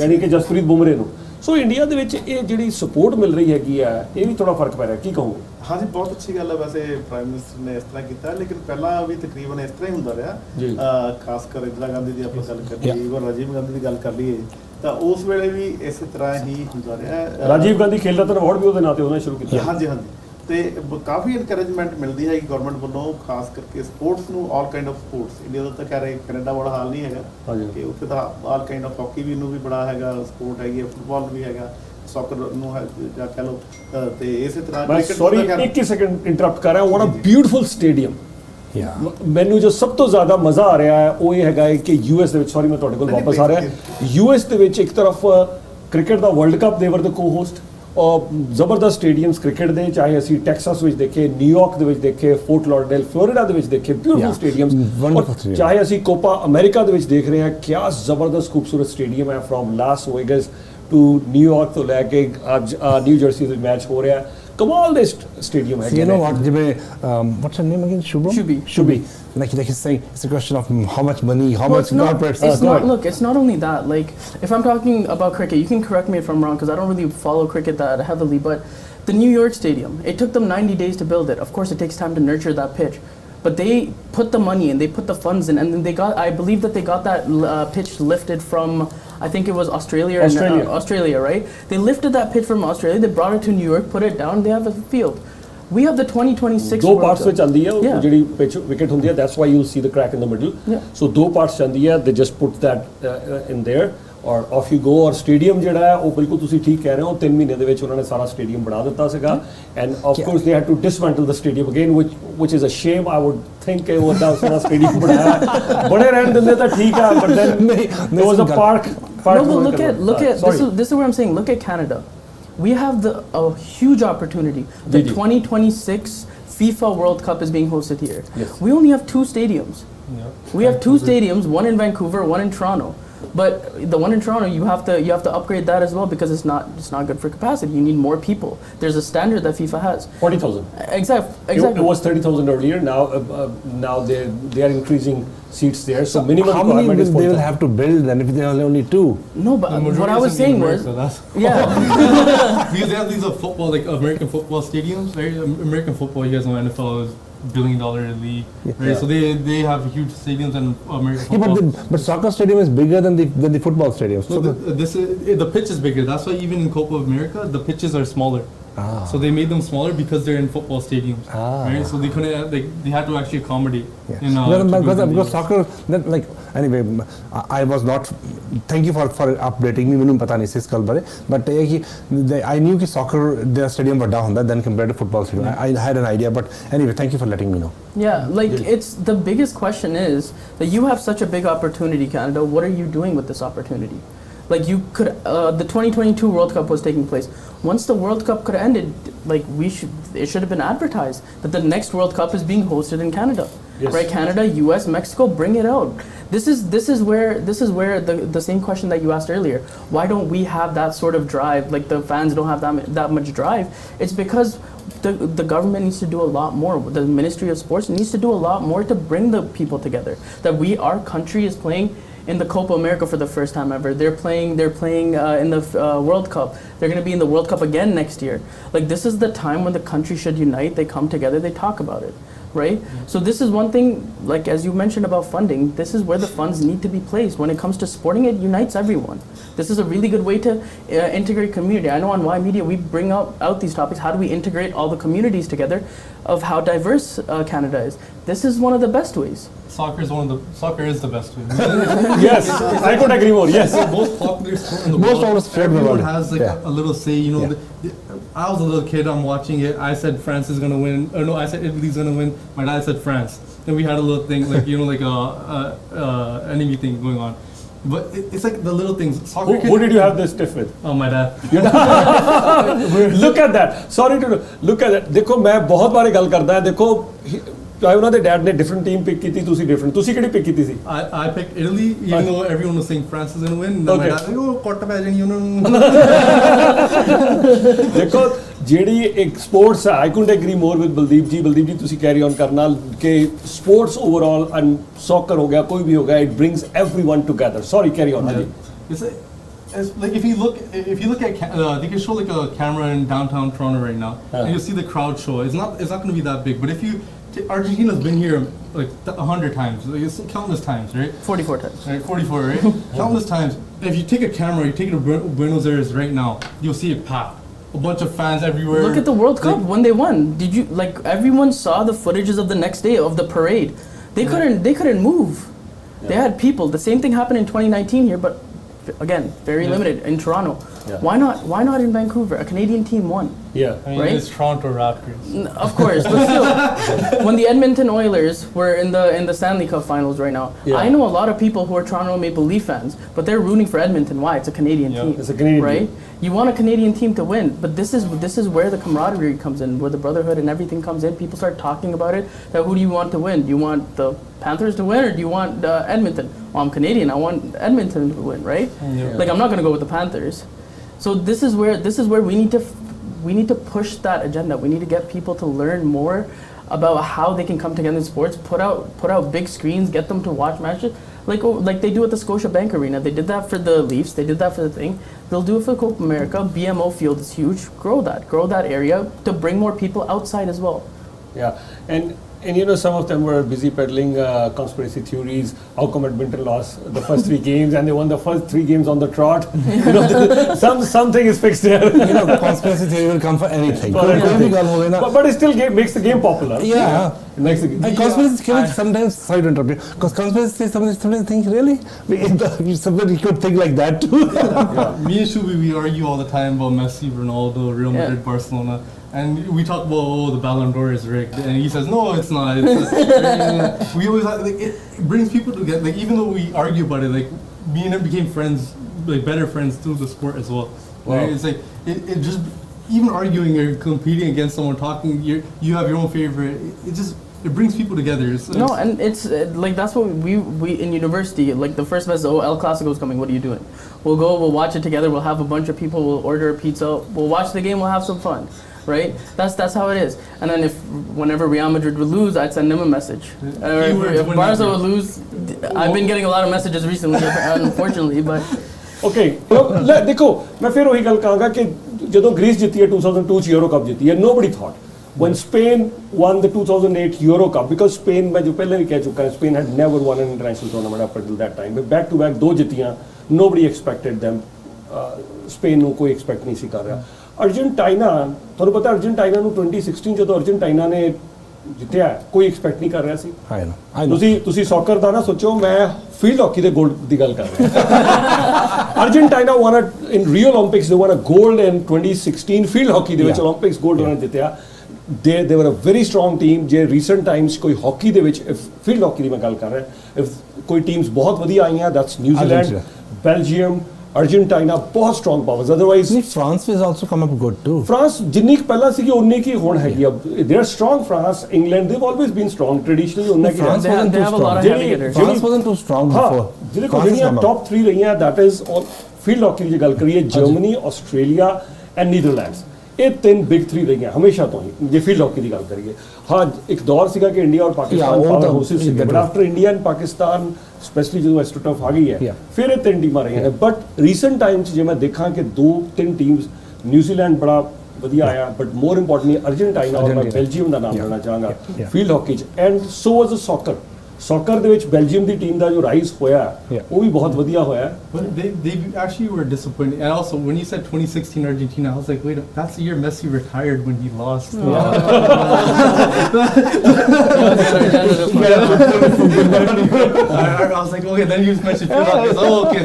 यानी कि जसप्रीत बुमरे नूं। सो इंडिया ਦੇ ਵਿੱਚ ਇਹ ਜਿਹੜੀ ਸਪੋਰਟ ਮਿਲ ਰਹੀ ਹੈਗੀ ਆ, ਇਹ ਵੀ ਥੋੜਾ ਫਰਕ ਪੈ ਰਿਹਾ, ਕੀ ਕਹੋਗੇ? हाँ जी, बहुत अच्छी गल है। वैसे प्राइम मिनिस्टर ने इस तरह किया, लेकिन पहला भी तकरीबन इस तरह ही होंदा रहा, खासकर इंदिरा गांधी की ਆਪਾਂ ਗੱਲ ਕਰੀਏ और राजीव गांधी की गल कर लीए ਤਾਂ ਉਸ ਵੇਲੇ ਵੀ ਇਸੇ ਤਰ੍ਹਾਂ ਹੀ ਹੁੰਦਾ ਰਿਹਾ। ਰਾਜੀਵ ਗਾਂਧੀ ਖੇਲ ਰਤਨ ਅਵਾਰਡ ਵੀ ਉਹਦੇ ਨਾਂ ਤੇ ਉਹਨਾਂ ਸ਼ੁਰੂ ਕੀਤਾ। ਹਾਂਜੀ ਤੇ ਕਾਫੀ ਇਨਕਰੇਜਮੈਂਟ ਮਿਲਦੀ ਹੈ ਗਵਰਨਮੈਂਟ ਵੱਲੋਂ, ਖਾਸ ਕਰਕੇ ਸਪੋਰਟਸ ਨੂੰ, ਆਲ ਕਾਈਂਡ ਆਫ ਸਪੋਰਟਸ। ਇੰਡੀਆ ਦਾ ਤਾਂ ਕਹਿ ਰਹੇ ਕੈਨੇਡਾ ਵਾਲਾ ਹਾਲ ਨਹੀਂ ਹੈਗਾ ਕਿ ਉੱਥੇ ਤਾਂ ਆਲ ਕਾਈਂਡ ਆਫ ਹਾਕੀ ਵੀ ਨੂੰ ਵੀ ਬੜਾ ਹੈਗਾ ਸਪੋਰਟ ਹੈਗੀ ਹੈ, ਫੁੱਟਬਾਲ ਵੀ ਹੈਗਾ, ਸੌਕਰ ਨੂੰ ਹੈ ਜਾਂ ਕਹਿ ਲਓ, ਤੇ ਇਸੇ ਤਰ੍ਹਾਂ ਸੌਰੀ 1 ਸੈਕਿੰਡ ਇੰਟਰਪਟ ਕਰ ਰਿਹਾ। ਵਾਟ ਅ ਬਿਊਟੀਫੁਲ ਸਟੇਡੀਅਮ। ਮੈਨੂੰ ਜੋ ਸਭ ਤੋਂ ਜ਼ਿਆਦਾ ਮਜ਼ਾ ਆ ਰਿਹਾ ਹੈ ਉਹ ਇਹ ਹੈਗਾ ਕਿ ਯੂਐਸ ਦੇ ਵਿੱਚ, ਸੌਰੀ ਮੈਂ ਤੁਹਾਡੇ ਕੋਲ ਵਾਪਸ ਆ ਰਿਹਾ, ਯੂਐਸ ਦੇ ਵਿੱਚ ਇੱਕ ਤਰਫ ਕ੍ਰਿਕਟ ਦਾ ਵਰਲਡ ਕੱਪ ਦੇ ਵਰ ਦੇ ਕੋ ਹੋਸਟ, ਔਰ ਜ਼ਬਰਦਸਤ ਸਟੇਡੀਅਮਸ ਕ੍ਰਿਕਟ ਦੇ, ਚਾਹੇ ਅਸੀਂ ਟੈਕਸਾਸ ਵਿੱਚ ਦੇਖੇ, ਨਿਊਯਾਰਕ ਦੇ ਵਿੱਚ ਦੇਖੇ, ਫੋਰਟ ਲਾਡਰਡੇਲ ਫਲੋਰੀਡਾ ਦੇ ਵਿੱਚ ਦੇਖੇ, ਬਿਊਟੀਫੁਲ ਸਟੇਡੀਅਮਸ, ਚਾਹੇ ਅਸੀਂ ਕੋਪਾ ਅਮਰੀਕਾ ਦੇ ਵਿੱਚ ਦੇਖ ਰਹੇ ਹਾਂ, ਕਿਆ ਜ਼ਬਰਦਸਤ ਖੂਬਸੂਰਤ ਸਟੇਡੀਅਮ ਹੈ, from Las vagus to New York ਤੋਂ ਲੈ ਕੇ ਅੱਜ ਨਿਊ ਜਰਸੀ ਦੇ ਮੈਚ ਹੋ ਰਿਹਾ, ਕਮਾਲ ਦੇ ਸਟੇਡੀਅਮ ਹੈ। You know what, ਜਿਵੇਂ what's her name again? Shubhi. Like he's saying, it's a question of how much money, how much corporates. Look, it's not only that. Like, if I'm talking about cricket, you can correct me if I'm wrong, because I don't really follow cricket that heavily, but the New York Stadium, it took them 90 days to build it. Of course, it takes time to nurture that pitch. But they put the money in, they put the funds in, and then I believe that they got that pitch lifted from, I think it was Australia, right? They lifted that pitch from Australia, they brought it to New York, put it down, they have a field. We have the 2026 ਦੋ parts ਵਿੱਚ ਆਂਦੀ ਹੈ ਉਹ ਜਿਹੜੀ pitch wicket ਹੁੰਦੀ ਹੈ, that's why you'll see the crack in the middle. So ਦੋ parts ਆਂਦੀ ਹੈ, they just put that in there ਔਰ ਆਫ ਯੂ ਗੋ। ਔਰ ਸਟੇਡੀਅਮ ਜਿਹੜਾ ਹੈ ਉਹ ਬਿਲਕੁਲ ਤੁਸੀਂ ਠੀਕ ਕਹਿ ਰਹੇ ਹੋ, 3 ਮਹੀਨੇ ਦੇ ਵਿੱਚ ਉਹਨਾਂ ਨੇ ਸਾਰਾ ਸਟੇਡੀਅਮ ਬਣਾ ਦਿੱਤਾ ਸੀਗਾ, and of course they had to dismantle the stadium again, which is a shame. I would think ਕਿ ਉਹ ਦਾ ਸਾਰਾ ਸਟੇਡੀਅਮ ਬਣਾਇਆ, ਬੜੇ ਰਹਿਣ ਦਿੰਦੇ ਤਾਂ ਠੀਕ ਆ, but then there was a park. No, but look at this is what I'm saying. Look at Canada. We have a huge opportunity. The 2026 FIFA World Cup is being hosted here. Yes. We only have 2 stadiums. We have 2 stadiums, one in Vancouver, one in Toronto. But the one in Toronto, you have to upgrade that as well, because it's not good for capacity. You need more people. There's a standard that FIFA has. 40,000. Exactly. It was 30,000 earlier. Now they are increasing seats there. So minimum how many will they will have to build then if there are only 2? No, but what I was saying was, because they have these football, like American football stadiums, right? American football, you guys know NFL is $1 billion league, right? So they have huge stadiums and American football. But soccer stadium is bigger than the football stadium. So the pitch is bigger. That's why even in Copa America, the pitches are smaller. So they made them smaller because they're in football stadiums, right? So they couldn't, they had to actually accommodate. Because soccer, that, like, anyway, I was not. Thank you for updating me. मैंने पता नहीं से इस कल बारे, but I knew कि soccer their stadium was down than compared to football stadium. I had an idea, but anyway, thank you for letting me know. Yeah, like it's the biggest question is that you have such a big opportunity, Canada. What are you doing with this opportunity? Like you could, the 2022 World Cup was taking place. Once the World Cup could have ended, like it should have been advertised that the next World Cup is being hosted in Canada, right? Canada, US, Mexico, bring it out. This is where the same question that you asked earlier. Why don't we have that sort of drive? Like the fans don't have that much drive. It's because the government needs to do a lot more. The Ministry of Sports needs to do a lot more to bring the people together. That our country is playing in the Copa America for the first time ever. They're playing in the World Cup. They're going to be in the World Cup again next year. Like this is the time when the country should unite. They come together. They talk about it, right? So this is one thing. Like as you mentioned about funding, this is where the funds need to be placed. When it comes to sporting, it unites everyone. This is a really good way to integrate community. I know on Ymedia we bring out these topics. How do we integrate all the communities together of how diverse Canada is? This is one of the best ways. Soccer is the best way. Yes, I could agree more. Yes, the most popular sport in the world. Everyone has like a little say. You know, I was a little kid. I'm watching it. I said France is gonna win. Or no, I said Italy's gonna win. My dad said France. Then we had a little thing like like a enemy thing going on. But it's like the little things. Soccer who did you have this stiff with? Oh, my dad. Look at that. Sorry to look at that. देखो मैं बहुत बार गल करता है. देखो चाहे उन्होंने dad ने डिफरेंट टीम पिक की थी तुसी डिफरेंट तुसी किहड़ी पिक की थी I picked Italy even though everyone was saying France is going to win. Okay. My dad like, oh quarter pageant देखो जेडी एक स्पोर्ट्स है I couldn't agree more with Baldeep ji तुसी कैरी ऑन करना कि स्पोर्ट्स ओवरऑल एंड सॉकर हो गया कोई भी हो गया it brings everyone together. Sorry, carry on. It's like if you look at they can show like a camera in downtown Toronto right now and you'll see the crowd show. It's not going to be that big, but if you Argentina's been here like 100 times, like it's countless times, right? 44 times. Right, 44, right? Countless times. If you take a camera, you take it to Buenos Aires right now, you'll see it packed. A bunch of fans everywhere. Look at the World Cup when they won. Did you everyone saw the footages of the next day of the parade? They couldn't move. They had people. The same thing happened in 2019 here, but again, very limited in Toronto. Yeah. Why not in Vancouver? A Canadian team won. Yeah, I mean, right? It's Toronto Raptors. Of course, but still, when the Edmonton Oilers were in the Stanley Cup Finals right now, I know a lot of people who are Toronto Maple Leaf fans, but they're rooting for Edmonton. Why? It's a Canadian team. It's a Canadian right? team. You want a Canadian team to win, but this is where the camaraderie comes in, where the brotherhood and everything comes in. People start talking about it. That who do you want to win? Do you want the Panthers to win, or do you want Edmonton? Well, I'm Canadian. I want Edmonton to win, right? Yeah. Like I'm not going to go with the Panthers. So this is where we need to push that agenda. We need to get people to learn more about how they can come together in sports. Put out big screens. Get them to watch matches. Like they do at the Scotiabank Arena. They did that for the Leafs. They did that for the thing. They'll do it for Copa America. BMO Field is huge. Grow that area to bring more people outside as well. Yeah, and some of them were busy peddling conspiracy theories. How come Edmonton lost the first 3 games and they won the first 3 games on the trot? Something is fixed there. Conspiracy theory will come for anything. But it still makes the game popular. Yeah. It makes the game. And conspiracy theory sometimes, sorry to interrupt you, because conspiracy sometimes think really? Somebody could think like that too. Me and Shubi, we argue all the time about Messi, Ronaldo, Real Madrid, Barcelona. And we talk about, the Ballon d'Or is rigged. And he says, no, it's not. We always, it brings people together. Like, even though we argue about it, like, me and him became friends, like, better friends through the sport as well. Wow. Right? It's like, it just, even arguing or competing against someone, talking, you have your own favorite, it brings people together. And it's like that's what we in university, like the first semester, El Clasico is coming, what are you doing? We'll watch it together, we'll have a bunch of people, we'll order a pizza, we'll watch the game, we'll have some fun. Right? That's how it is. And then whenever Real Madrid would lose, I'd send them a message. If Barca would lose, I've been getting a lot of messages recently, unfortunately, but... Okay, देखो मैं फिर वही गल कहूँगा कि जब Greece जीती है 2002 यूरो कप जीती है, nobody thought when Spain won the 2008 Euro Cup, because Spain, मैं जो पहले भी कह चुका है, Spain had never won an international tournament up until that time. Back to back 2 जीतियाँ, nobody expected them. Spain को कोई expect नहीं सी कर रहा. ਅਰਜਨਟਾਈਨਾ ਤੁਹਾਨੂੰ ਪਤਾ ਅਰਜਨਟਾਈਨਾ ਨੂੰ 2016 ਜਦੋਂ ਅਰਜਨਟਾਈਨਾ ਨੇ ਜਿੱਤਿਆ ਕੋਈ ਐਕਸਪੈਕਟ ਨਹੀਂ ਕਰ ਰਿਹਾ ਸੀ I know. ਤੁਸੀਂ ਸੌਕਰ ਦਾ ਨਾ ਸੋਚੋ ਮੈਂ ਫੀਲਡ ਹਾਕੀ ਦੇ 골ਡ ਦੀ ਗੱਲ ਕਰ ਰਿਹਾ ਅਰਜਨਟਾਈਨਾ ਵਨ ਇਨ ਰੀਓ 올림픽ਸ ਦੇ ਵਨ ਅ 골ਡ ਇਨ 2016 ਫੀਲਡ ਹਾਕੀ ਦੇ ਵਿੱਚ 올림픽ਸ 골ਡ ਉਹਨਾਂ ਨੇ ਜਿੱਤਿਆ they were a very strong team ਜੇ recent times ਕੋਈ ਹਾਕੀ ਦੇ ਵਿੱਚ ਫੀਲਡ ਹਾਕੀ ਦੀ ਮੈਂ ਗੱਲ ਕਰ ਰਿਹਾ ਕੋਈ ਟੀਮਸ ਬਹੁਤ ਵਧੀਆ ਆਈਆਂ that's ਨਿਊਜ਼ੀਲੈਂਡ ਬੈਲਜੀਅਮ ਅਰਜਨਟਾਈਨਾ ਬਹੁਤ strong powers otherwise France has also come up good too. France ਜਿੰਨੀ ਕੁ ਪਹਿਲਾਂ ਸੀਗੀ ਉਨੀ ਕੀ ਹੁਣ ਹੈਗੀ ਆ they are strong France England they've always been strong traditionally ਉਹਨਾਂ ਕੀ France wasn't too have a lot of strong. heavy hitters. France wasn't too strong before. ਜਿਹਦੇ ਕੋਲ France has ਜਿਹੜੀਆਂ come up. ਟੌਪ 3 ਰਹੀਆਂ that is ਫੀਲਡ ਹਾਕੀ ਦੀ ਗੱਲ ਕਰੀਏ Germany Australia and Netherlands ਇਹ ਤਿੰਨ big 3 ਰਹੀਆਂ ਹਮੇਸ਼ਾ ਤੋਂ ਹੀ ਜੇ ਫੀਲਡ ਹਾਕੀ ਦੀ ਗੱਲ ਕਰੀਏ ਹਾਂ ਇੱਕ ਦੌਰ ਸੀਗਾ ਕਿ ਇੰਡੀਆ ਔਰ ਪਾਕਿਸਤਾਨ ਪਾਵਰ ਹਾਊਸਿਸ ਸੀਗੇ but after India and Pakistan specially ਜਦੋਂ ਐਸਟ੍ਰੋਟਫ ਆ ਗਈ ਹੈ ਫਿਰ ਇਹ ਤਿੰਨ ਟੀਮਾਂ ਰਹੀਆਂ ਨੇ ਬਟ ਰੀਸੈਂਟ ਟਾਈਮ 'ਚ ਜੇ ਮੈਂ ਦੇਖਾਂ ਕਿ 2-3 ਟੀਮਸ ਨਿਊਜ਼ੀਲੈਂਡ ਬੜਾ ਵਧੀਆ ਆਇਆ ਬਟ ਮੋਰ ਇੰਪੋਰਟੈਂਟਲੀ ਅਰਜਨਟਾਈਨਾ ਔਰ ਮੈਂ ਬੈਲਜੀਅਮ ਦਾ ਨਾਮ ਲੈਣਾ ਚਾਹਾਂਗਾ ਫੀਲਡ ਹਾਕੀ 'ਚ ਐਂਡ ਸੋ ਵਾਜ਼ ਸੌਕਰ ਦੇ ਵਿੱਚ ਬੈਲਜੀਅਮ ਦੀ ਟੀਮ ਦਾ ਜੋ ਰਾਈਜ਼ ਹੋਇਆ ਉਹ ਵੀ ਬਹੁਤ ਵਧੀਆ ਹੋਇਆ But they actually were disappointed. And also, when you said 2016 Argentina, I was like, wait, that's the year Messi retired when he lost. I was like, okay, then you mentioned Phil Hawkins. Oh, okay.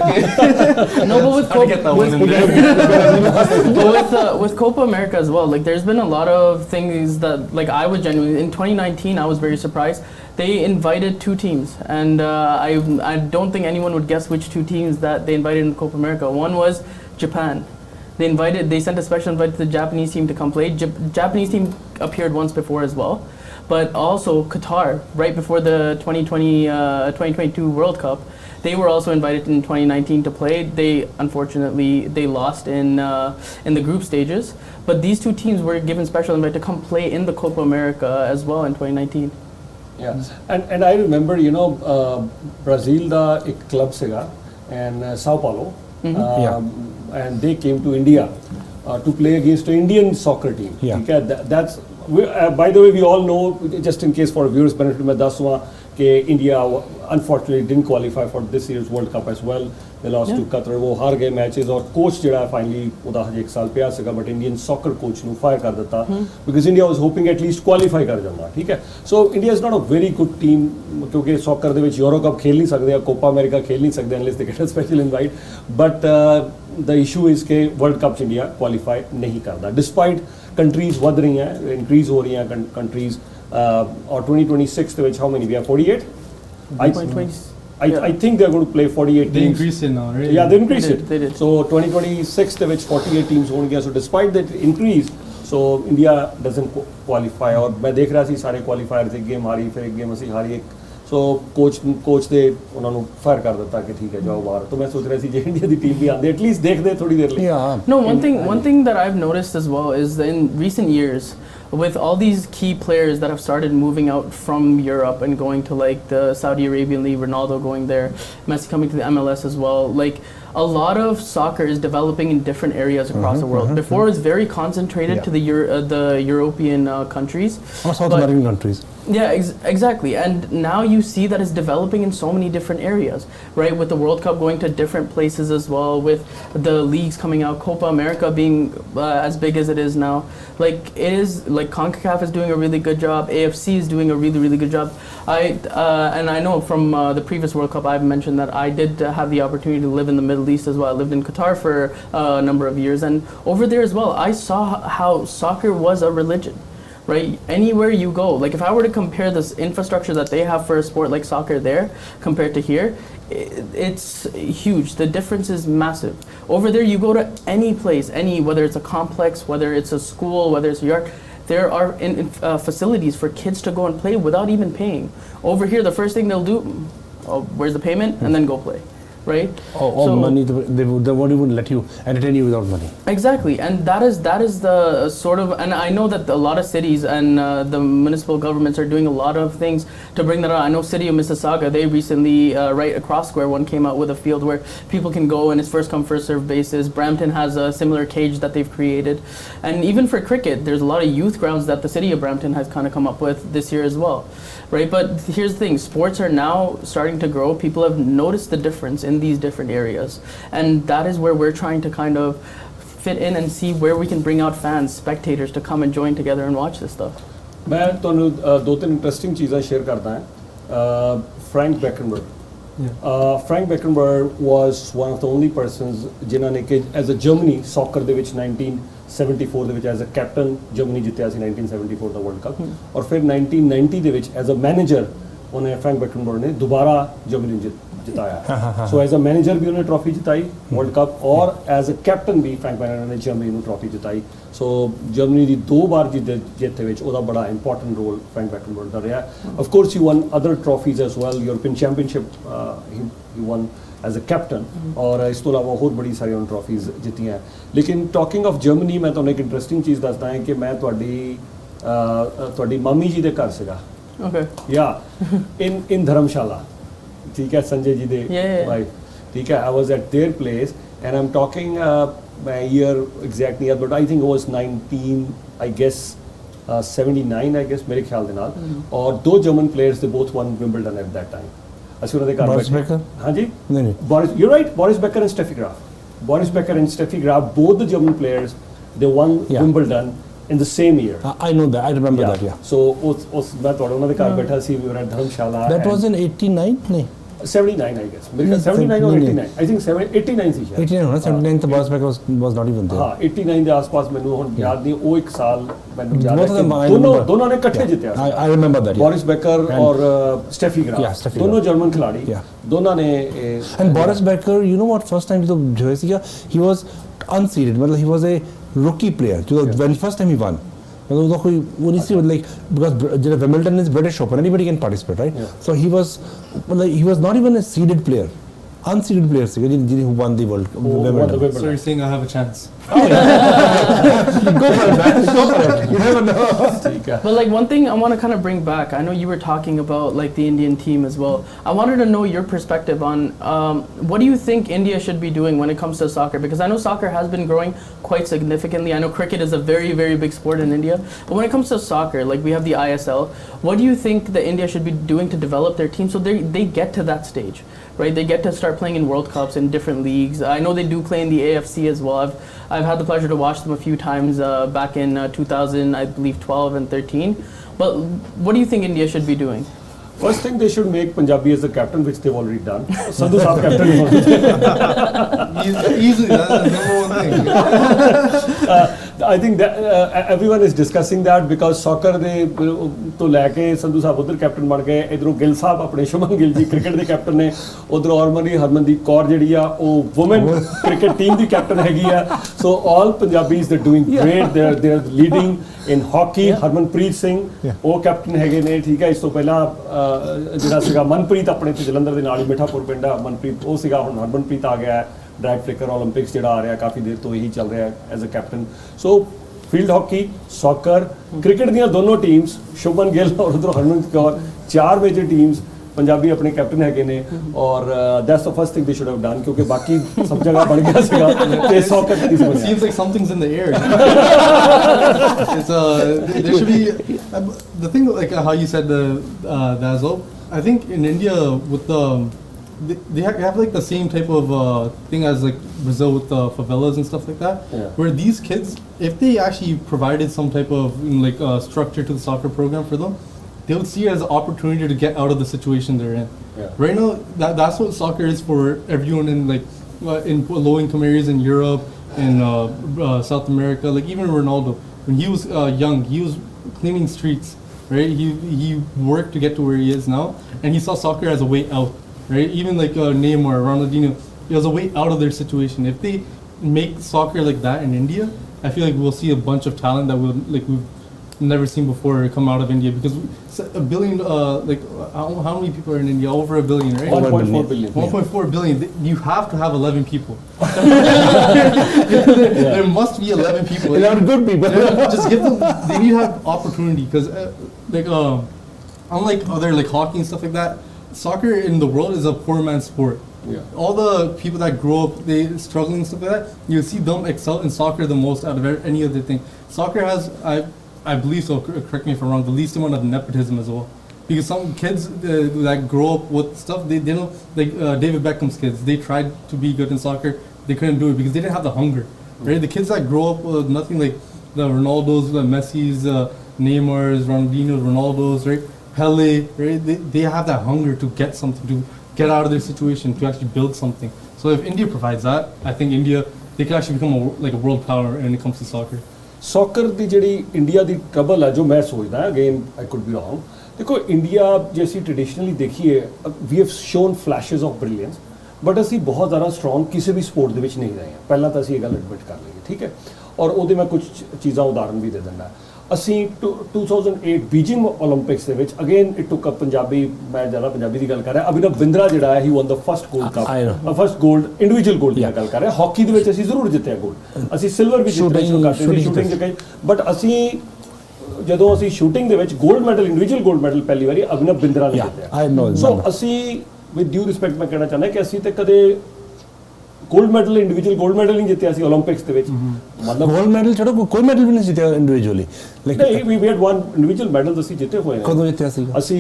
No, but with How to get that one in there. but with Copa America as well, like there's been a lot of things that like I was genuinely in 2019 I was very surprised. They invited 2 teams, and I don't think anyone would guess which 2 teams that they invited in Copa America. One was Japan. They sent a special invite to the Japanese team to come play. Japanese team appeared once before as well, but also Qatar right before the 2022 World Cup. They were also invited in 2019 to play. They lost in the group stages, but these 2 teams were given special invite to come play in the Copa America as well in 2019. Yeah, and I remember, you know, Brazil da ek club sega and Sao Paulo, and they came to India to play against an Indian soccer team. Yeah. Okay, by the way, we all know, just in case for viewers' benefit, मैं दस हुआ कि India unfortunately didn't qualify for this year's World Cup as well. They lost to Qatar. वो हार गए matches और coach ਜਿਹੜਾ finally ਉਹਦਾ ਹਜੇ 1 ਸਾਲ ਪਿਆ ਸੀਗਾ ਬਟ ਇੰਡੀਅਨ ਸੌਕਰ ਕੋਚ ਨੂੰ ਫਾਇਰ ਕਰ ਦਿੱਤਾ because India was hoping at least qualify ਕਰ ਜਾਂਦਾ ਠੀਕ ਹੈ so India is not a very good team ਕਿਉਂਕਿ ਸੌਕਰ ਦੇ ਵਿੱਚ ਯੂਰੋ ਕੱਪ ਖੇਲ ਨਹੀਂ ਸਕਦੇ ਆ ਕੋਪਾ ਅਮਰੀਕਾ ਖੇਲ ਨਹੀਂ ਸਕਦੇ unless they get a special invite but the issue is ਕਿ ਵਰਲਡ ਕੱਪ 'ਚ ਇੰਡੀਆ ਕੁਆਲੀਫਾਈ ਨਹੀਂ ਕਰਦਾ ਡਿਸਪਾਈਟ ਕੰਟਰੀਜ਼ ਵੱਧ ਰਹੀਆਂ ਇਨਕਰੀਜ਼ ਹੋ ਰਹੀਆਂ ਕੰਟਰੀਜ਼ ਔਰ 2026 ਦੇ ਵਿੱਚ how many we are 48 I think they're going to play 48 They teams. increased it now, right? Yeah, they increased it. They did. So 2026 ਦੇ ਵਿੱਚ 48 teams ਹੋਣਗੀਆਂ so despite that increase so India doesn't qualify ਔਰ ਮੈਂ ਦੇਖ ਰਿਹਾ ਸੀ ਸਾਰੇ ਕੁਆਲੀਫਾਇਰਸ ਇੱਕ game ਹਾਰੀ ਫਿਰ ਇੱਕ ਗੇਮ ਅਸੀਂ ਹਾਰੀ ਇੱਕ ਸੋ ਕੋਚ ਦੇ ਉਹਨਾਂ ਨੂੰ ਫਾਇਰ ਕਰ ਦਿੱਤਾ ਕਿ ਠੀਕ ਹੈ ਜਾਓ ਬਾਹਰ ਤਾਂ ਮੈਂ ਸੋਚ ਰਿਹਾ ਸੀ ਜੇ ਇੰਡੀਆ ਦੀ ਟੀਮ ਵੀ ਆਉਂਦੀ ਐਟਲੀਸਟ ਦੇਖਦੇ ਥੋੜੀ ਦੇਰ ਲਈ No, one thing that I've noticed as well is that in recent years with all these key players that have started moving out from Europe and going to like the Saudi Arabian League, Ronaldo going there, Messi coming to the MLS as well, like a lot of soccer is developing in different areas across the world. Before it was very concentrated to the European countries. Or South American countries. Yeah, exactly. And now you see that it's developing in so many different areas, right? With the World Cup going to different places as well, with the leagues coming out, Copa America being as big as it is now. Like it is, like CONCACAF is doing a really good job. AFC is doing a really, really good job. And I know from the previous World Cup, I've mentioned that I did have the opportunity to live in the Middle East as well. I lived in Qatar for a number of years. And over there as well, I saw how soccer was a religion. Right, anywhere you go, like if I were to compare this infrastructure that they have for a sport like soccer there compared to here, it's huge. The difference is massive. Over there, you go to any place, whether it's a complex, whether it's a school, whether it's a yard, there are facilities for kids to go and play without even paying. Over here, the first thing they'll do, where's the payment, and then go play. Right? So money, they wouldn't let you entertain you without money. Exactly, and that is the sort of, and I know that a lot of cities and the municipal governments are doing a lot of things to bring that out. I know City of Mississauga, they recently, right across Square One, came out with a field where people can go and it's first come first served basis. Brampton has a similar cage that they've created, and even for cricket, there's a lot of youth grounds that the City of Brampton has kind of come up with this year as well. Right, but here's the thing, sports are now starting to grow. People have noticed the difference in these different areas, and that is where we're trying to kind of fit in and see where we can bring out fans, spectators to come and join together and watch this stuff? ਮੈਂ ਤੁਹਾਨੂੰ ਦੋ ਤਿੰਨ interesting ਚੀਜ਼ਾਂ share ਕਰਦਾ ਹਾਂ Frank Beckenbauer Frank Beckenbauer was one of the only persons ਜਿਨ੍ਹਾਂ ਨੇ ਕਿ ਐਜ਼ ਅ ਜਰਮਨੀ ਸੌਕਰ ਦੇ ਵਿੱਚ 1974 ਦੇ ਵਿੱਚ ਐਜ਼ ਅ ਕੈਪਟਨ ਜਰਮਨੀ ਜਿੱਤਿਆ ਸੀ 1974 ਦਾ ਵਰਲਡ ਕੱਪ ਔਰ ਫਿਰ 1990 ਦੇ ਵਿੱਚ ਐਜ਼ ਅ ਮੈਨੇਜਰ ਉਹਨੇ ਫਰੈਂਕ ਬੈਕਨਬਰਗ ਨੇ ਦੁਬਾਰਾ ਜਰਮਨੀ ਨੂੰ ਜਿਤਾਇਆ ਸੋ ਐਜ਼ ਅ ਮੈਨੇਜਰ ਵੀ ਉਹਨੇ ਟਰੋਫੀ ਜਿਤਾਈ ਵਰਲਡ ਕੱਪ ਔਰ ਐਜ਼ ਅ ਕੈਪਟਨ ਵੀ ਫਰੈਂਕ ਬੈਕਨਬਰਗ ਨੇ ਜਰਮਨੀ ਨੂੰ ਟਰੋਫੀ ਜਿਤਾਈ ਸੋ ਜਰਮਨੀ ਦੀ 2 ਵਾਰ ਜਿੱਤ ਦੇ ਵਿੱਚ ਉਹਦਾ ਬੜਾ ਇੰਪੋਰਟੈਂਟ ਰੋਲ ਫਰੈਂਕ ਬੈਕਨਬਰਗ ਦਾ ਰਿਹਾ ਆਫ ਕੋਰਸ ਹੀ won other trophies as well European championship ਹੀ ਵਨ ਐਜ਼ ਅ ਕੈਪਟਨ ਔਰ ਇਸ ਤੋਂ ਇਲਾਵਾ ਹੋਰ ਬੜੀ ਸਾਰੀਆਂ ਟਰੋਫੀਜ਼ ਜਿੱਤੀਆਂ ਲੇਕਿਨ ਟਾਕਿੰਗ ਆਫ ਜਰਮਨੀ ਮੈਂ ਤੁਹਾਨੂੰ ਇੱਕ ਇੰਟਰਸਟਿੰਗ ਚੀਜ਼ ਦੱਸਦਾ ਹਾਂ ਕਿ ਮੈਂ ਤੁਹਾਡੀ ਮਾਮੀ ਜੀ ਦੇ ਘਰ ਸੀਗਾ Okay. Yeah, in Dharamshala. ठीक है संजय जी दे wife. ठीक है I was at their place and I'm talking my year exactly but I think it was 19 I guess 79 I guess मेरे ख्याल दे नाल और 2 German players they both won Wimbledon at that time. ਅਸੀਂ ਉਹਨਾਂ ਦੇ ਘਰ Boris Becker? हाँ जी नहीं Boris you're right Boris Becker and Steffi Graf both the German players they won Wimbledon in the same year. I know that. I remember that. Yeah. So, मैं थोड़ा उन्होंने कहा बैठा सी we were at Dharamshala. That was in 89. No. 79 I guess. मेरे ख्याल 79 or 89. I think 89 ਸੀ ਸ਼ਾਇਦ. 89 होना 79 तो Boris Becker was not even there. हाँ 89 ਦੇ ਆਸ-ਪਾਸ ਮੈਨੂੰ ਹੁਣ ਯਾਦ ਨਹੀਂ ਉਹ ਇੱਕ ਸਾਲ ਮੈਨੂੰ ਯਾਦ ਹੈ ਦੋਨੋਂ ਨੇ ਇਕੱਠੇ ਜਿੱਤਿਆ ਸੀ. I remember that. Boris Becker और Steffi Graf. दोनों जर्मन खिलाड़ी. दोनों ने. And Boris Becker, you know what? First time तो जो है he was unseeded. मतलब he was a rookie player. When first time he won. Like because Wimbledon is British Open, anybody can participate, right? Yeah. So he was not even a seeded player, unseeded player who won the Wimbledon. So you're saying I have a chance? Go for it, man. Go for it. You never know. But like one thing I want to kind of bring back, I know you were talking about like the Indian team as well. I wanted to know your perspective on what do you think India should be doing when it comes to soccer? Because I know soccer has been growing quite significantly. I know cricket is a very, very big sport in India. But when it comes to soccer, like we have the ISL, what do you think that India should be doing to develop their team so they get to that stage? Right, they get to start playing in World Cups in different leagues. I know they do play in the AFC as well. I've had the pleasure to watch them a few times back in 2000, I believe 12 and 13. But what do you think India should be doing? First thing they should make Punjabi as the captain, which they've already done. Sandhu Saab captain. Easily, that's the number one thing. I think that everyone is discussing that because soccer ਦੇ ਤੋਂ ਲੈ ਕੇ ਸੰਧੂ ਸਾਹਿਬ ਉਧਰ captain ਬਣ ਗਏ ਇਧਰੋਂ ਗਿੱਲ ਸਾਹਿਬ ਆਪਣੇ Shubham Gill ji cricket ਦੇ captain ਨੇ ਉਧਰੋਂ ਹਰਮਨਦੀਪ ਕੌਰ ਜਿਹੜੀ ਆ ਉਹ ਵੂਮਨ ਕ੍ਰਿਕਟ ਟੀਮ ਦੀ ਕੈਪਟਨ ਹੈਗੀ ਆ ਸੋ ਆਲ ਪੰਜਾਬੀਜ਼ ਦੇ doing great they are leading in hockey Harmanpreet Singh ਉਹ ਕੈਪਟਨ ਹੈਗੇ ਨੇ ਠੀਕ ਹੈ ਇਸ ਤੋਂ ਪਹਿਲਾਂ ਜਿਹੜਾ ਸੀਗਾ ਮਨਪ੍ਰੀਤ ਆਪਣੇ ਤੇ ਜਲੰਧਰ ਦੇ ਨਾਲ ਹੀ ਮਿਠਾਪੁਰ ਪਿੰਡ ਆ ਮਨਪ੍ਰੀਤ ਉਹ ਸੀਗਾ ਹੁਣ ਹਰਮਨਪ੍ਰੀਤ ਆ ਗਿਆ ਡਰਾਈਵ ਫਲਿਕਰ ਓਲੰਪਿਕਸ ਜਿਹੜਾ ਆ ਰਿਹਾ ਕਾਫੀ ਦੇਰ ਤੋਂ ਇਹੀ ਚੱਲ ਰਿਹਾ as a captain so field hockey soccer cricket ਦੀਆਂ ਦੋਨੋਂ ਟੀਮਸ ਸ਼ੁਭਮਨ ਗਿੱਲ ਔਰ ਉਧਰੋਂ ਹਰਮਨਦੀਪ ਕੌਰ 4 ਮੇਜਰ ਟੀਮਸ ਪੰਜਾਬੀ ਆਪਣੇ ਕੈਪਟਨ ਹੈਗੇ ਨੇ ਔਰ that's the first thing they should have done ਕਿਉਂਕਿ ਬਾਕੀ ਸਭ ਜਗ੍ਹਾ ਬਣ ਗਿਆ ਸੀਗਾ ਤੇ ਸੌਕਰ ਦੀ ਸਮਝ seems like something's in the air. It's there should be the thing like how you said the Dazzle. I think in India with the they have like the same type of thing as like Brazil with the favelas and stuff like that. Yeah. Where these kids, if they actually provided some type of like structure to the soccer program for them, they would see it as an opportunity to get out of the situation they're in. Yeah. Right now, that's what soccer is for everyone in like in low-income areas in Europe, in South America. Like even Ronaldo, when he was young, he was cleaning streets. Right, he worked to get to where he is now, and he saw soccer as a way out. Right, even like Neymar, Ronaldinho, it was a way out of their situation. If they make soccer like that in India, I feel like we'll see a bunch of talent that we've never seen before come out of India because a billion, like how many people are in India? Over a billion, right? 1.4 billion. 1.4 billion. You have to have 11 people. There must be 11 people. They are good people. Just give them. They need to have opportunity because, like, unlike other like hockey and stuff like that. Soccer in the world is a poor man's sport. Yeah. All the people that grow up, they struggling and stuff like that, you see them excel in soccer the most out of any other thing. Soccer has, I believe so, correct me if I'm wrong, the least amount of nepotism as well. Because some kids that grow up with stuff, they don't, like David Beckham's kids, they tried to be good in soccer, they couldn't do it because they didn't have the hunger. right? The kids that grow up with nothing like the Ronaldos, the Messis, Neymars, Ronaldinhos, Ronaldos, right? Pele, right? They have that hunger to get something, to get out of their situation, to actually build something. So if India provides that, I think India, they can actually become like a world power when it comes to soccer. Soccer ਦੀ ਜਿਹੜੀ India ਦੀ trouble ਹੈ ਜੋ ਮੈਂ ਸੋਚਦਾ again I could be wrong ਦੇਖੋ India ਜੇ ਅਸੀਂ ਟ੍ਰੈਡੀਸ਼ਨਲੀ ਦੇਖੀਏ we have shown flashes of brilliance but ਅਸੀਂ ਬਹੁਤ ਜ਼ਿਆਦਾ ਸਟਰੋਂਗ ਕਿਸੇ ਵੀ ਸਪੋਰਟ ਦੇ ਵਿੱਚ ਨਹੀਂ ਰਹੇ ਹਾਂ ਪਹਿਲਾਂ ਤਾਂ ਅਸੀਂ ਇਹ ਗੱਲ ਐਡਮਿਟ ਕਰ ਲਈਏ ਠੀਕ ਹੈ ਔਰ ਉਹਦੇ ਮੈਂ ਕੁਝ ਚੀਜ਼ਾਂ ਉਦਾਹਰਨ ਵੀ ਦੇ ਦਿੰਦਾ ਅਸੀਂ 2008 ਬੀਜਿੰਗ 올림픽ਸ ਦੇ ਵਿੱਚ ਅਗੇਨ ਇਟ ਟੁਕ ਅ ਪੰਜਾਬੀ ਮੈਂ ਜ਼ਿਆਦਾ ਪੰਜਾਬੀ ਦੀ ਗੱਲ ਕਰ ਰਿਹਾ ਅਭਿਨਵ ਬਿੰਦਰਾ ਜਿਹੜਾ ਹੈ ਹੀ ਵਨ ਦਾ ਫਸਟ 골ਡ ਕੱਪ ਫਸਟ 골ਡ ਇੰਡੀਵਿਜੂਅਲ 골ਡ ਦੀ ਗੱਲ ਕਰ ਰਿਹਾ ਹਾਕੀ ਦੇ ਵਿੱਚ ਅਸੀਂ ਜ਼ਰੂਰ ਜਿੱਤਿਆ 골ਡ ਅਸੀਂ ਸਿਲਵਰ ਵੀ ਜਿੱਤੇ ਸ਼ੂਟਿੰਗ ਜਿੱਤੇ ਬਟ ਅਸੀਂ ਜਦੋਂ ਅਸੀਂ ਸ਼ੂਟਿੰਗ ਦੇ ਵਿੱਚ 골ਡ ਮੈਡਲ ਇੰਡੀਵਿਜੂਅਲ 골ਡ ਮੈਡਲ ਪਹਿਲੀ ਵਾਰੀ ਅਭਿਨਵ ਬਿੰਦਰਾ ਨੇ ਜਿੱਤਿਆ ਸੋ ਅਸੀਂ ਵਿਦ ਡਿਊ ਰਿਸਪੈਕਟ ਮੈਂ ਕਹਿਣਾ ਚਾਹੁੰਦਾ ਕਿ ਅਸੀਂ ਤੇ ਕਦੇ gold medal individual gold medal नहीं जीते ਅਸੀਂ 올림픽ਸ ਦੇ ਵਿੱਚ ਮਤਲਬ गोल्ड मेडल ਛੱਡੋ ਕੋਈ ਮੈਡਲ ਵੀ ਨਹੀਂ ਜਿੱਤਿਆ ਇੰਡੀਵਿਜੂਅਲੀ ਨਹੀਂ ਵੀ ਹੈਡ ਵਨ ਇੰਡੀਵਿਜੂਅਲ ਮੈਡਲ ਅਸੀਂ ਜਿੱਤੇ ਹੋਏ ਨੇ ਕਦੋਂ ਜਿੱਤਿਆ ਸੀ ਅਸੀਂ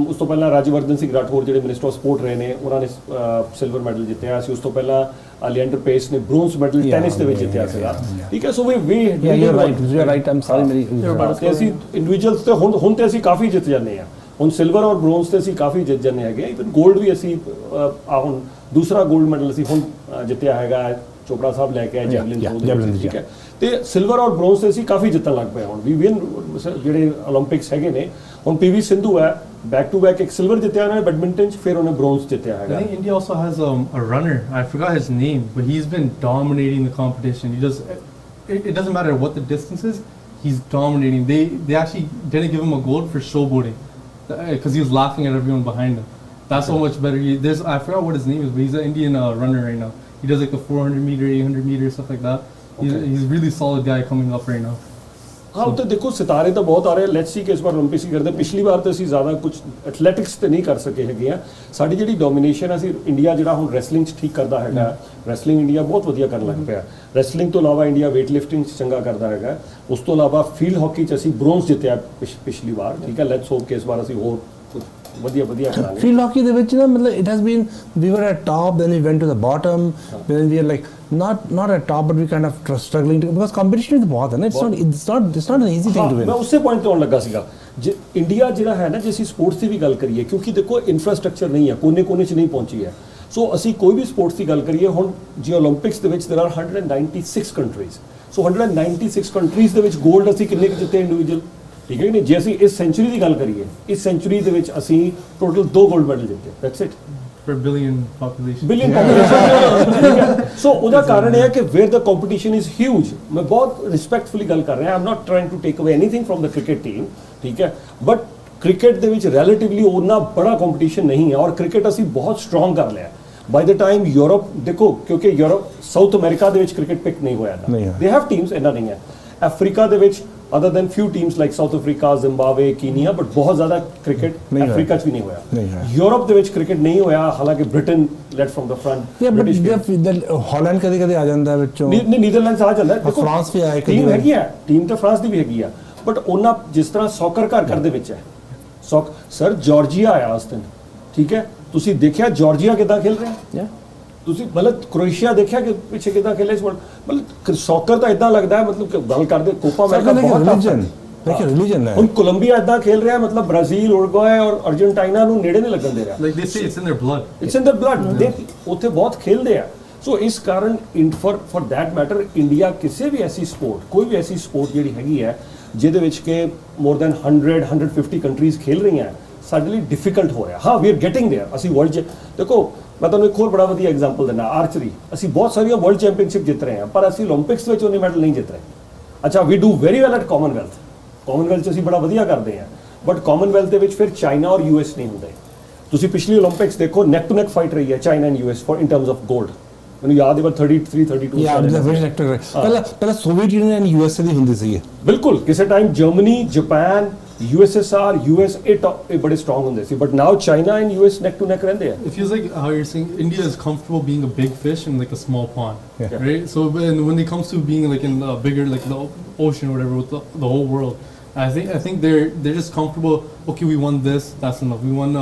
ਉਸ ਤੋਂ ਪਹਿਲਾਂ ਰਾਜਵਰਧਨ ਸਿੰਘ ਰਾਠੌਰ ਜਿਹੜੇ ਮਿਨਿਸਟਰ ਆਫ ਸਪੋਰਟ ਰਹੇ ਨੇ ਉਹਨਾਂ ਨੇ ਸਿਲਵਰ ਮੈਡਲ ਜਿੱਤਿਆ ਸੀ ਉਸ ਤੋਂ ਪਹਿਲਾਂ ਅਲੀਐਂਡਰ ਪੇਸ ਨੇ ਬ੍ਰੌਂਜ਼ ਮੈਡਲ ਟੈਨਿਸ ਦੇ ਵਿੱਚ ਜਿੱਤਿਆ ਸੀਗਾ ਠੀਕ ਹੈ so we you are right um sorry ਮੇਰੀ ਤੇ ਅਸੀਂ ਇੰਡੀਵਿਜੂਅਲਸ ਤੇ ਹੁਣ ਤੇ ਅਸੀਂ ਕਾਫੀ ਜਿੱਤ ਜਾਂਦੇ ਆ ਹੁਣ ਸਿਲਵਰ ਔਰ ਬ੍ਰੌਂਜ਼ ਤੇ ਅਸੀਂ ਕਾਫੀ ਜਿੱਤ ਜਾਂਦੇ ਹੈਗੇ ਇਵਨ 골ਡ ਵੀ ਅਸੀਂ ਹੁਣ ਦੂਸਰਾ 골ਡ ਮੈਡਲ ਅਸੀਂ ਹੁਣ ਜਿੱਤਿਆ ਹੈਗਾ ਚੋਪੜਾ ਸਾਹਿਬ ਲੈ ਕੇ ਆਏ ਜੈਵਲਿਨ ਠੀਕ ਹੈ ਤੇ ਸਿਲਵਰ ਔਰ ਬ੍ਰੌਂਜ਼ ਤੇ ਅਸੀਂ ਕਾਫੀ ਜਿੱਤਣ ਲੱਗ ਪਏ ਹੁਣ ਵੀ ਵਿਨ ਜਿਹੜੇ 올림픽ਸ ਹੈਗੇ ਨੇ ਹੁਣ ਪੀਵੀ ਸਿੰਧੂ ਹੈ ਬੈਕ ਟੂ ਬੈਕ ਇੱਕ ਸਿਲਵਰ ਜਿੱਤਿਆ ਉਹਨਾਂ ਨੇ ਬੈਡਮਿੰਟਨ ਚ ਫਿਰ ਉਹਨੇ ਬ੍ਰੌਂਜ਼ ਜਿੱਤਿਆ ਹੈਗਾ I think India also has a runner I forgot his name but he's been dominating the competition he does it doesn't matter what the distance is he's dominating they actually didn't give him a gold for showboating because he was laughing at everyone behind him. That's so much better. I forgot what his name is, but he's an Indian runner right now. He does like the 400 meter, 800 meter, stuff like that. He's a really solid guy coming up right now. हाँ तो देखो सितारे तो बहुत आ रहे हैं let's see कि इस बार ओलंपिक्स ही करते पिछली बार तो ਅਸੀਂ ਜ਼ਿਆਦਾ ਕੁਝ ਐਥਲੈਟਿਕਸ ਤੇ ਨਹੀਂ ਕਰ ਸਕੇ ਹੈਗੇ ਆ ਸਾਡੀ ਜਿਹੜੀ ਡੋਮੀਨੇਸ਼ਨ ਹੈ ਅਸੀਂ ਇੰਡੀਆ ਜਿਹੜਾ ਹੁਣ ਰੈਸਲਿੰਗ 'ਚ ਠੀਕ ਕਰਦਾ ਹੈਗਾ ਰੈਸਲਿੰਗ ਇੰਡੀਆ ਬਹੁਤ ਵਧੀਆ ਕਰਨ ਲੱਗ ਪਿਆ ਰੈਸਲਿੰਗ ਤੋਂ ਇਲਾਵਾ ਇੰਡੀਆ weight lifting 'ਚ ਚੰਗਾ ਕਰਦਾ ਹੈਗਾ ਉਸ ਤੋਂ ਇਲਾਵਾ ਫੀਲਡ ਹਾਕੀ 'ਚ ਅਸੀਂ ਬ੍ਰੌਂਜ਼ ਜਿੱਤਿਆ ਪਿਛਲੀ ਵਾਰ ਠੀਕ ਹੈ ਲੈਟਸ ਹੋਪ ਕਿ ਇਸ ਵਾਰ ਅਸੀਂ ਹੋਰ ਵਧੀਆ ਕਰਾਂਗੇ ਫੀਲਡ ਹਾਕੀ ਦੇ ਵਿੱਚ ਨਾ ਮਤਲਬ it has been we were at top then we went to the bottom then we are like not at top but we kind of struggling to because competition is बहुत है ना it's not an easy thing to win मैं उससे point ਤੇ ਆਉਣ ਲੱਗਾ ਸੀਗਾ ਜੇ ਇੰਡੀਆ ਜਿਹੜਾ ਹੈ ਨਾ ਜੇ ਅਸੀਂ ਸਪੋਰਟਸ ਦੀ ਵੀ ਗੱਲ ਕਰੀਏ ਕਿਉਂਕਿ ਦੇਖੋ ਇਨਫਰਾਸਟ੍ਰਕਚਰ ਨਹੀਂ ਹੈ ਕੋਨੇ 'ਚ ਨਹੀਂ ਪਹੁੰਚੀ ਹੈ ਸੋ ਅਸੀਂ ਕੋਈ ਵੀ ਸਪੋਰਟਸ ਦੀ ਗੱਲ ਕਰੀਏ ਹੁਣ ਜੇ 올림픽ਸ ਦੇ ਵਿੱਚ there are 196 countries so 196 countries ਦੇ ਵਿੱਚ 골ਡ ਅਸੀਂ ਕਿੰਨੇ ਕੁ ਜਿੱਤੇ ਇੰਡੀਵਿਜੂਅਲ ਠੀਕ ਹੈ ਕਿ ਨਹੀਂ ਜੇ ਅਸੀਂ ਇਸ ਸੈਂਚੁਰੀ ਦੀ ਗੱਲ ਕਰੀਏ ਇਸ ਸੈਂਚੁਰੀ ਦੇ ਵਿੱਚ ਅਸੀਂ ਟੋਟਲ 2 골ਡ ਮੈਡਲ ਜਿੱਤੇ that's it For billion population. So ਉਹਦਾ ਕਾਰਨ ਇਹ ਹੈ ਕਿ where the competition is huge ਮੈਂ ਬਹੁਤ ਰਿਸਪੈਕਟਫੁਲੀ ਗੱਲ ਕਰ ਰਿਹਾ I'm not trying to take away anything from the cricket team ਠੀਕ ਹੈ ਬਟ ਕ੍ਰਿਕਟ ਦੇ ਵਿੱਚ ਰਿਲੇਟਿਵਲੀ ਉਹਨਾਂ ਬੜਾ ਕੰਪੀਟੀਸ਼ਨ ਨਹੀਂ ਹੈ ਔਰ ਕ੍ਰਿਕਟ ਅਸੀਂ ਬਹੁਤ ਸਟਰੋਂਗ ਕਰ ਲਿਆ ਬਾਈ ਦ ਟਾਈਮ ਯੂਰਪ ਦੇਖੋ ਕਿਉਂਕਿ ਯੂਰਪ ਸਾਊਥ ਅਮਰੀਕਾ ਦੇ ਵਿੱਚ ਕ੍ਰਿਕਟ ਪਿਕ ਨਹੀਂ ਹੋਇਆ ਦੇ ਹੈਵ ਟੀਮਸ ਇੰਨਾ ਨਹੀਂ ਹੈ ਅਫਰੀਕਾ ਦੇ ਵਿੱਚ other than few teams like South Africa, Zimbabwe, Kenya but ਬਹੁਤ ਜ਼ਿਆਦਾ ਕ੍ਰਿਕਟ ਅਫਰੀਕਾ 'ਚ ਵੀ ਨਹੀਂ ਹੋਇਆ ਯੂਰਪ ਦੇ ਵਿੱਚ ਕ੍ਰਿਕਟ ਨਹੀਂ ਹੋਇਆ ਹਾਲਾਂਕਿ Britain let from the front Holland ਕਦੇ ਆ ਜਾਂਦਾ ਵਿੱਚੋਂ ਨੀਦਰਲੈਂਡਸ ਆ ਜਾਂਦਾ ਦੇਖੋ ਫਰਾਂਸ ਵੀ ਆਇਆ ਟੀਮ ਹੈਗੀ ਆ ਟੀਮ ਤਾਂ ਫਰਾਂਸ ਦੀ ਵੀ ਹੈਗੀ ਆ ਬਟ ਉਹਨਾਂ ਜਿਸ ਤਰ੍ਹਾਂ ਸੌਕਰ ਘਰ ਦੇ ਵਿੱਚ ਹੈ ਸਰ ਜਾਰਜੀਆ ਆਇਆ ਉਸ ਦਿਨ ਠੀਕ ਹੈ ਤੁਸੀਂ ਦੇਖਿਆ ਜਾਰਜੀਆ ਕਿੱਦਾਂ ਖੇਲ ਰਿਹਾ ਤੁਸੀਂ ਮਤਲਬ ਕ੍ਰੋਏਸ਼ੀਆ ਦੇਖਿਆ ਕਿ ਪਿੱਛੇ ਕਿੱਦਾਂ ਖੇਲੇ ਇਸ ਮਤਲਬ ਸੌਕਰ ਤਾਂ ਇਦਾਂ ਲੱਗਦਾ ਹੈ ਮਤਲਬ ਕਿ ਗੱਲ ਕਰਦੇ ਕੋਪਾ ਅਮਰੀਕਾ ਬਹੁਤ ਰਿਲੀਜਨ ਹੈ ਹੁਣ ਕੋਲੰਬੀਆ ਇਦਾਂ ਖੇਲ ਰਿਹਾ ਮਤਲਬ ਬ੍ਰਾਜ਼ੀਲ ਉਰੂਗਵਾਏ ਔਰ ਅਰਜਨਟਾਈਨਾ ਨੂੰ ਨੇੜੇ ਨਹੀਂ ਲੱਗਣ ਦੇ ਰਿਹਾ ਲਾਈਕ ਦੇ ਸੇ ਇਟਸ ਇਨ देयर ਬਲੱਡ ਦੇ ਉੱਥੇ ਬਹੁਤ ਖੇਲਦੇ ਆ ਸੋ ਇਸ ਕਾਰਨ ਫॉर दैट ਮੈਟਰ ਇੰਡੀਆ ਕਿਸੇ ਵੀ ਐਸੀ ਸਪੋਰਟ ਕੋਈ ਵੀ ਐਸੀ ਸਪੋਰਟ ਜਿਹੜੀ ਹੈਗੀ ਹੈ ਜਿਹਦੇ ਵਿੱਚ ਕਿ ਮੋਰ ਦੈਨ 150 ਕੰਟਰੀਜ਼ ਖੇਲ ਰਹੀਆਂ ਸਾਡੇ ਲਈ ਡਿਫਿਕਲਟ ਹੋ ਰਿਹਾ ਹਾਂ ਵੀ ਆਰ ਗੈਟਿੰਗ देयर ਅਸੀਂ ਵਰਲਡ ਦੇਖੋ ਮੈਂ ਤੁਹਾਨੂੰ ਇੱਕ ਹੋਰ ਬੜਾ ਵਧੀਆ ਐਗਜ਼ਾਮਪਲ ਦਿੰਦਾ ਆਰਚਰੀ ਅਸੀਂ ਬਹੁਤ ਸਾਰੀਆਂ ਵਰਲਡ ਚੈਂਪੀਅਨਸ਼ਿਪ ਜਿੱਤ ਰਹੇ ਹਾਂ ਪਰ ਅਸੀਂ 올림픽ਸ ਵਿੱਚ ਉਹਨੇ ਮੈਡਲ ਨਹੀਂ ਜਿੱਤ ਰਹੇ ਅੱਛਾ we do very well at Commonwealth 'ਚ ਅਸੀਂ ਬੜਾ ਵਧੀਆ ਕਰਦੇ ਹਾਂ ਬਟ ਕਾਮਨਵੈਲਥ ਦੇ ਵਿੱਚ ਫਿਰ ਚਾਈਨਾ ਔਰ ਯੂਐਸ ਨਹੀਂ ਹੁੰਦੇ ਤੁਸੀਂ ਪਿਛਲੀ 올림픽ਸ ਦੇਖੋ ਨੈਕ ਟੂ ਨੈਕ ਫਾਈਟ ਰਹੀ ਹੈ China and US for in terms of 골ਡ ਮੈਨੂੰ ਯਾਦ ਹੈ 33 32 ਪਹਿਲਾਂ ਸੋਵੀਅਤ ਯੂਨੀਅਨ ਐਂਡ ਯੂਐਸਏ ਦੀ ਹੁੰਦੀ ਸੀ ਬਿਲਕੁਲ ਕਿਸੇ time Germany Japan USSR, US ਇਹ ਬੜੇ strong ਹੁੰਦੇ ਸੀ but now China and US neck to neck ਰਹਿੰਦੇ ਆ It feels like how you're saying India is comfortable being a big fish in like a small pond right so when it comes to being like in a bigger like the ocean or whatever with the whole world I think they're just comfortable okay we won this that's enough we won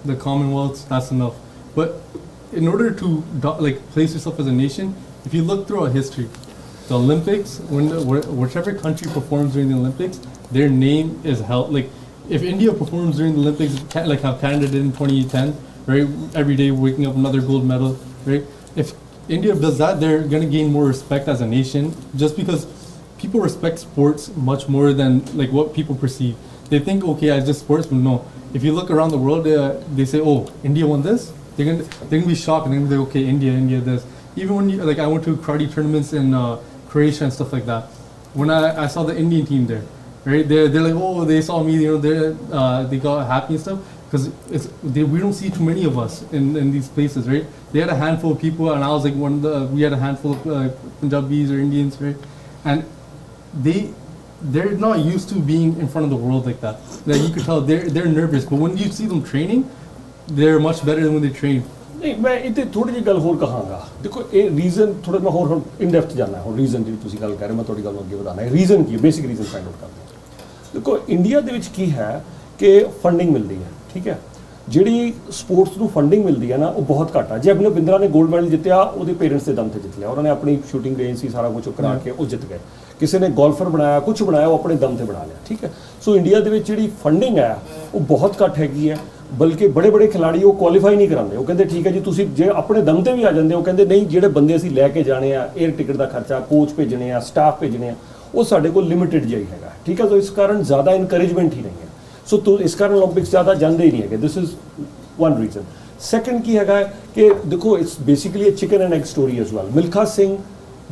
the Commonwealth that's enough but in order to like place yourself as a nation if you look throughout history the Olympics, whichever country performs during the Olympics, their name is held. Like, if India performs during the Olympics, like how Canada did in 2010, right? Every day waking up another gold medal, right? If India does that, they're gonna gain more respect as a nation, just because people respect sports much more than like what people perceive. They think, okay, it's just sports, but no. If you look around the world, they say, oh, India won this. They're gonna be shocked, and they're gonna be okay, India this. Even when I went to karate tournaments in Croatia and stuff like that. When I saw the Indian team there, right? They're like, oh, they saw me, they got happy and stuff, because we don't see too many of us in these places, right? They had a handful of people, and I was like we had a handful of Punjabis or Indians, right? And they're not used to being in front of the world like that. Like, you could tell they're nervous, but when you see them training, they're much better than when they train. ਨਹੀਂ ਮੈਂ ਇੱਥੇ ਥੋੜੀ ਜਿਹੀ ਗੱਲ ਹੋਰ ਕਹਾਂਗਾ ਦੇਖੋ ਇਹ ਰੀਜ਼ਨ ਥੋੜਾ ਮੈਂ ਹੋਰ ਇਨ ਡੈਪਥ ਜਾਣਾ ਹੁਣ ਰੀਜ਼ਨ ਜਿਹੜੀ ਤੁਸੀਂ ਗੱਲ ਕਰ ਰਹੇ ਮੈਂ ਤੁਹਾਡੀ ਗੱਲ ਨੂੰ ਅੱਗੇ ਵਧਾਉਣਾ ਹੈ ਰੀਜ਼ਨ ਕੀ ਹੈ ਬੇਸਿਕ ਰੀਜ਼ਨ ਫਾਈਂਡ ਆਊਟ ਕਰਦੇ ਹਾਂ ਦੇਖੋ ਇੰਡੀਆ ਦੇ ਵਿੱਚ ਕੀ ਹੈ ਕਿ ਫੰਡਿੰਗ ਮਿਲਦੀ ਹੈ ਠੀਕ ਹੈ ਜਿਹੜੀ ਸਪੋਰਟਸ ਨੂੰ ਫੰਡਿੰਗ ਮਿਲਦੀ ਹੈ ਨਾ ਉਹ ਬਹੁਤ ਘੱਟ ਆ ਜੇ ਆਪਣੇ ਬਿੰਦਰਾ ਨੇ 골ਡ ਮੈਡਲ ਜਿੱਤਿਆ ਉਹਦੇ ਪੇਰੈਂਟਸ ਦੇ ਦਮ ਤੇ ਜਿੱਤ ਲਿਆ ਉਹਨਾਂ ਨੇ ਆਪਣੀ ਸ਼ੂਟਿੰਗ ਰੇਂਜ ਸੀ ਸਾਰਾ ਕੁਝ ਕਰਾ ਕੇ ਉਹ ਜਿੱਤ ਗਏ ਕਿਸੇ ਨੇ ਗੋਲਫਰ ਬਣਾਇਆ ਕੁਝ ਬਣਾਇਆ ਉਹ ਆਪਣੇ ਦਮ ਤੇ ਬਣਾ ਲਿਆ ਠੀਕ ਹੈ ਸੋ ਇੰਡੀਆ ਦੇ ਵਿੱਚ ਜਿਹੜੀ ਫੰਡਿੰਗ ਹੈ ਉਹ ਬਹੁਤ ਘੱਟ ਹੈਗੀ ਹੈ ਬਲਕਿ ਬੜੇ ਖਿਡਾਰੀ ਉਹ ਕੁਆਲੀਫਾਈ ਨਹੀਂ ਕਰਾਉਂਦੇ ਉਹ ਕਹਿੰਦੇ ਠੀਕ ਹੈ ਜੀ ਤੁਸੀਂ ਜੇ ਆਪਣੇ ਦਮ ਤੇ ਵੀ ਆ ਜਾਂਦੇ ਹੋ ਕਹਿੰਦੇ ਨਹੀਂ ਜਿਹੜੇ ਬੰਦੇ ਅਸੀਂ ਲੈ ਕੇ ਜਾਣੇ ਆ 에ਅਰ ਟਿਕਟ ਦਾ ਖਰਚਾ ਕੋਚ ਭੇਜਣੇ ਆ ਸਟਾਫ ਭੇਜਣੇ ਆ ਉਹ ਸਾਡੇ ਕੋਲ ਲਿਮਿਟਿਡ ਜਿਹਾ ਹੀ ਹੈਗਾ ਠੀਕ ਹੈ ਸੋ ਇਸ ਕਾਰਨ ਜ਼ਿਆਦਾ ਇਨਕਰੇਜਮੈਂਟ ਹੀ ਨਹੀਂ ਹੈ ਸੋ ਇਸ ਕਾਰਨ ਓਲੰਪਿਕਸ ਜ਼ਿਆਦਾ ਜਾਂਦੇ ਹੀ ਨਹੀਂ ਹੈਗੇ this is one reason. Second ਕੀ ਹੈਗਾ ਕਿ ਦੇਖੋ it's basically a chicken and egg story as well. Milkha Singh,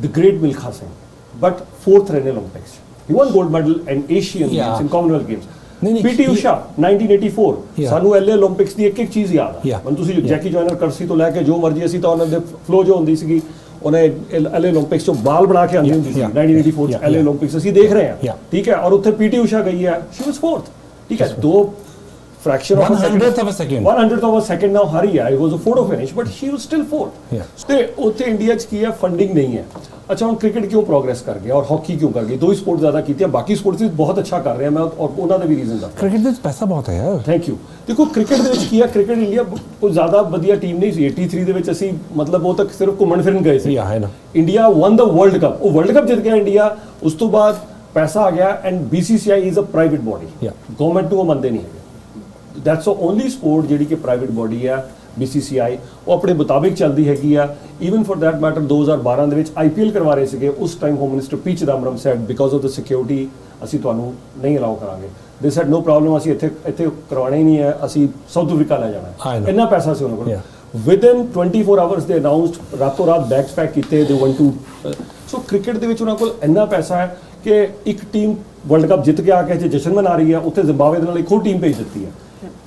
the great Milkha Singh, but 4th in Olympics. He won gold medal in Asian Games, in Commonwealth Games. PT Usha 1984 ਸਾਨੂੰ LA Olympics ਦੀ ਇੱਕ ਚੀਜ਼ ਯਾਦ ਆ ਹੁਣ ਤੁਸੀਂ Jackie ਜॉयनर ਕਰਸੀ ਤੋਂ ਲੈ ਕੇ ਜੋ ਮਰਜ਼ੀ ਅਸੀਂ ਤਾਂ ਉਹਨਾਂ ਦੇ ਫਲੋ ਜੋ ਹੁੰਦੀ ਸੀਗੀ ਉਹਨੇ LA Olympics ਚੋਂ ਬਾਲ ਬਣਾ ਕੇ ਆਉਂਦੀ ਹੁੰਦੀ ਸੀ 1984 ਚ LA Olympics ਅਸੀਂ ਦੇਖ ਰਹੇ ਹਾਂ ਠੀਕ ਹੈ ਔਰ ਉੱਥੇ PT Usha ਗਈ ਹੈ she was 4th ਠੀਕ ਹੈ ਦੋ fraction of 100th of a second now ਹਾਰੀ ਹੈ it was a photo finish but she was still 4th ਤੇ ਉੱਥੇ ਇੰਡੀਆ 'ਚ ਕੀ ਹੈ ਫੰਡਿੰਗ ਨਹੀਂ ਹੈ ਅੱਛਾ ਹੁਣ ਕ੍ਰਿਕਟ ਕਿਉਂ ਪ੍ਰੋਗਰੈਸ ਕਰ ਗਿਆ ਔਰ ਹਾਕੀ ਕਿਉਂ ਕਰ ਗਈ ਦੋ ਹੀ ਸਪੋਰਟ ਜ਼ਿਆਦਾ ਕੀਤੀਆਂ ਬਾਕੀ ਸਪੋਰਟਸ ਵੀ ਬਹੁਤ ਅੱਛਾ ਕਰ ਰਿਹਾ ਮੈਂ ਔਰ ਉਹਨਾਂ ਦੇ ਵੀ ਰੀਜ਼ਨਸ ਆ ਕ੍ਰਿਕਟ ਦੇ ਵਿੱਚ ਪੈਸਾ ਬਹੁਤ ਹੈ ਯਾਰ ਥੈਂਕ ਯੂ ਦੇਖੋ ਕ੍ਰਿਕਟ ਦੇ ਵਿੱਚ ਕੀ ਹੈ ਕ੍ਰਿਕਟ ਇੰਡੀਆ ਕੋਈ ਜ਼ਿਆਦਾ ਵਧੀਆ ਟੀਮ ਨਹੀਂ ਸੀ 83 ਦੇ ਵਿੱਚ ਅਸੀਂ ਮਤਲਬ ਉਹ ਤੱਕ ਸਿਰਫ ਘੁੰਮਣ ਫਿਰਨ ਗਏ ਸੀ ਇੰਡੀਆ ਵਨ ਦਾ ਵਰਲਡ ਕੱਪ ਉਹ ਵਰਲਡ ਕੱਪ ਜਿੱਤ ਗਿਆ ਇੰਡੀਆ ਉਸ ਤੋਂ ਬਾਅਦ ਪੈਸਾ ਆ ਗਿਆ and BCCI is a private body government ਨੂੰ ਉਹ ਮੰਨਦੇ ਨਹੀਂ ਹੈਗੇ that's the only sport ਜਿਹੜੀ ਕਿ ਪ੍ਰਾਈਵੇਟ ਬੋਡੀ ਆ BCCI ਉਹ ਆਪਣੇ ਮੁਤਾਬਿਕ ਚੱਲਦੀ ਹੈਗੀ ਆ even for that matter 2012 ਦੇ ਵਿੱਚ IPL ਕਰਵਾ ਰਹੇ ਸੀਗੇ ਉਸ time home minister P Chidambaram said because of the security ਅਸੀਂ ਤੁਹਾਨੂੰ ਨਹੀਂ ਅਲਾਉ ਕਰਾਂਗੇ they said no problem ਅਸੀਂ ਇੱਥੇ ਕਰਵਾਉਣਾ ਹੀ ਨਹੀਂ ਹੈ ਅਸੀਂ ਸਾਊਥ ਅਫਰੀਕਾ ਲੈ ਜਾਣਾ ਇੰਨਾ ਪੈਸਾ ਸੀ ਉਹਨਾਂ ਕੋਲ within 24 hours they announced ਰਾਤੋਂ ਰਾਤ ਬੈਗਸ ਪੈਕ ਕੀਤੇ they went to so cricket ਦੇ ਵਿੱਚ ਉਹਨਾਂ ਕੋਲ ਇੰਨਾ ਪੈਸਾ ਹੈ ਕਿ ਇੱਕ ਟੀਮ ਵਰਲਡ ਕੱਪ ਜਿੱਤ ਕੇ ਆ ਕੇ ਜਸ਼ਨ ਮਨਾ ਰਹੀ ਹੈ ਉੱਥੇ ਜ਼ਿੰਬਾਬਵੇ ਦੇ ਨਾਲ ਇੱਕ ਹੋਰ ਟੀਮ ਭੇਜ ਦਿੱਤੀ ਹੈ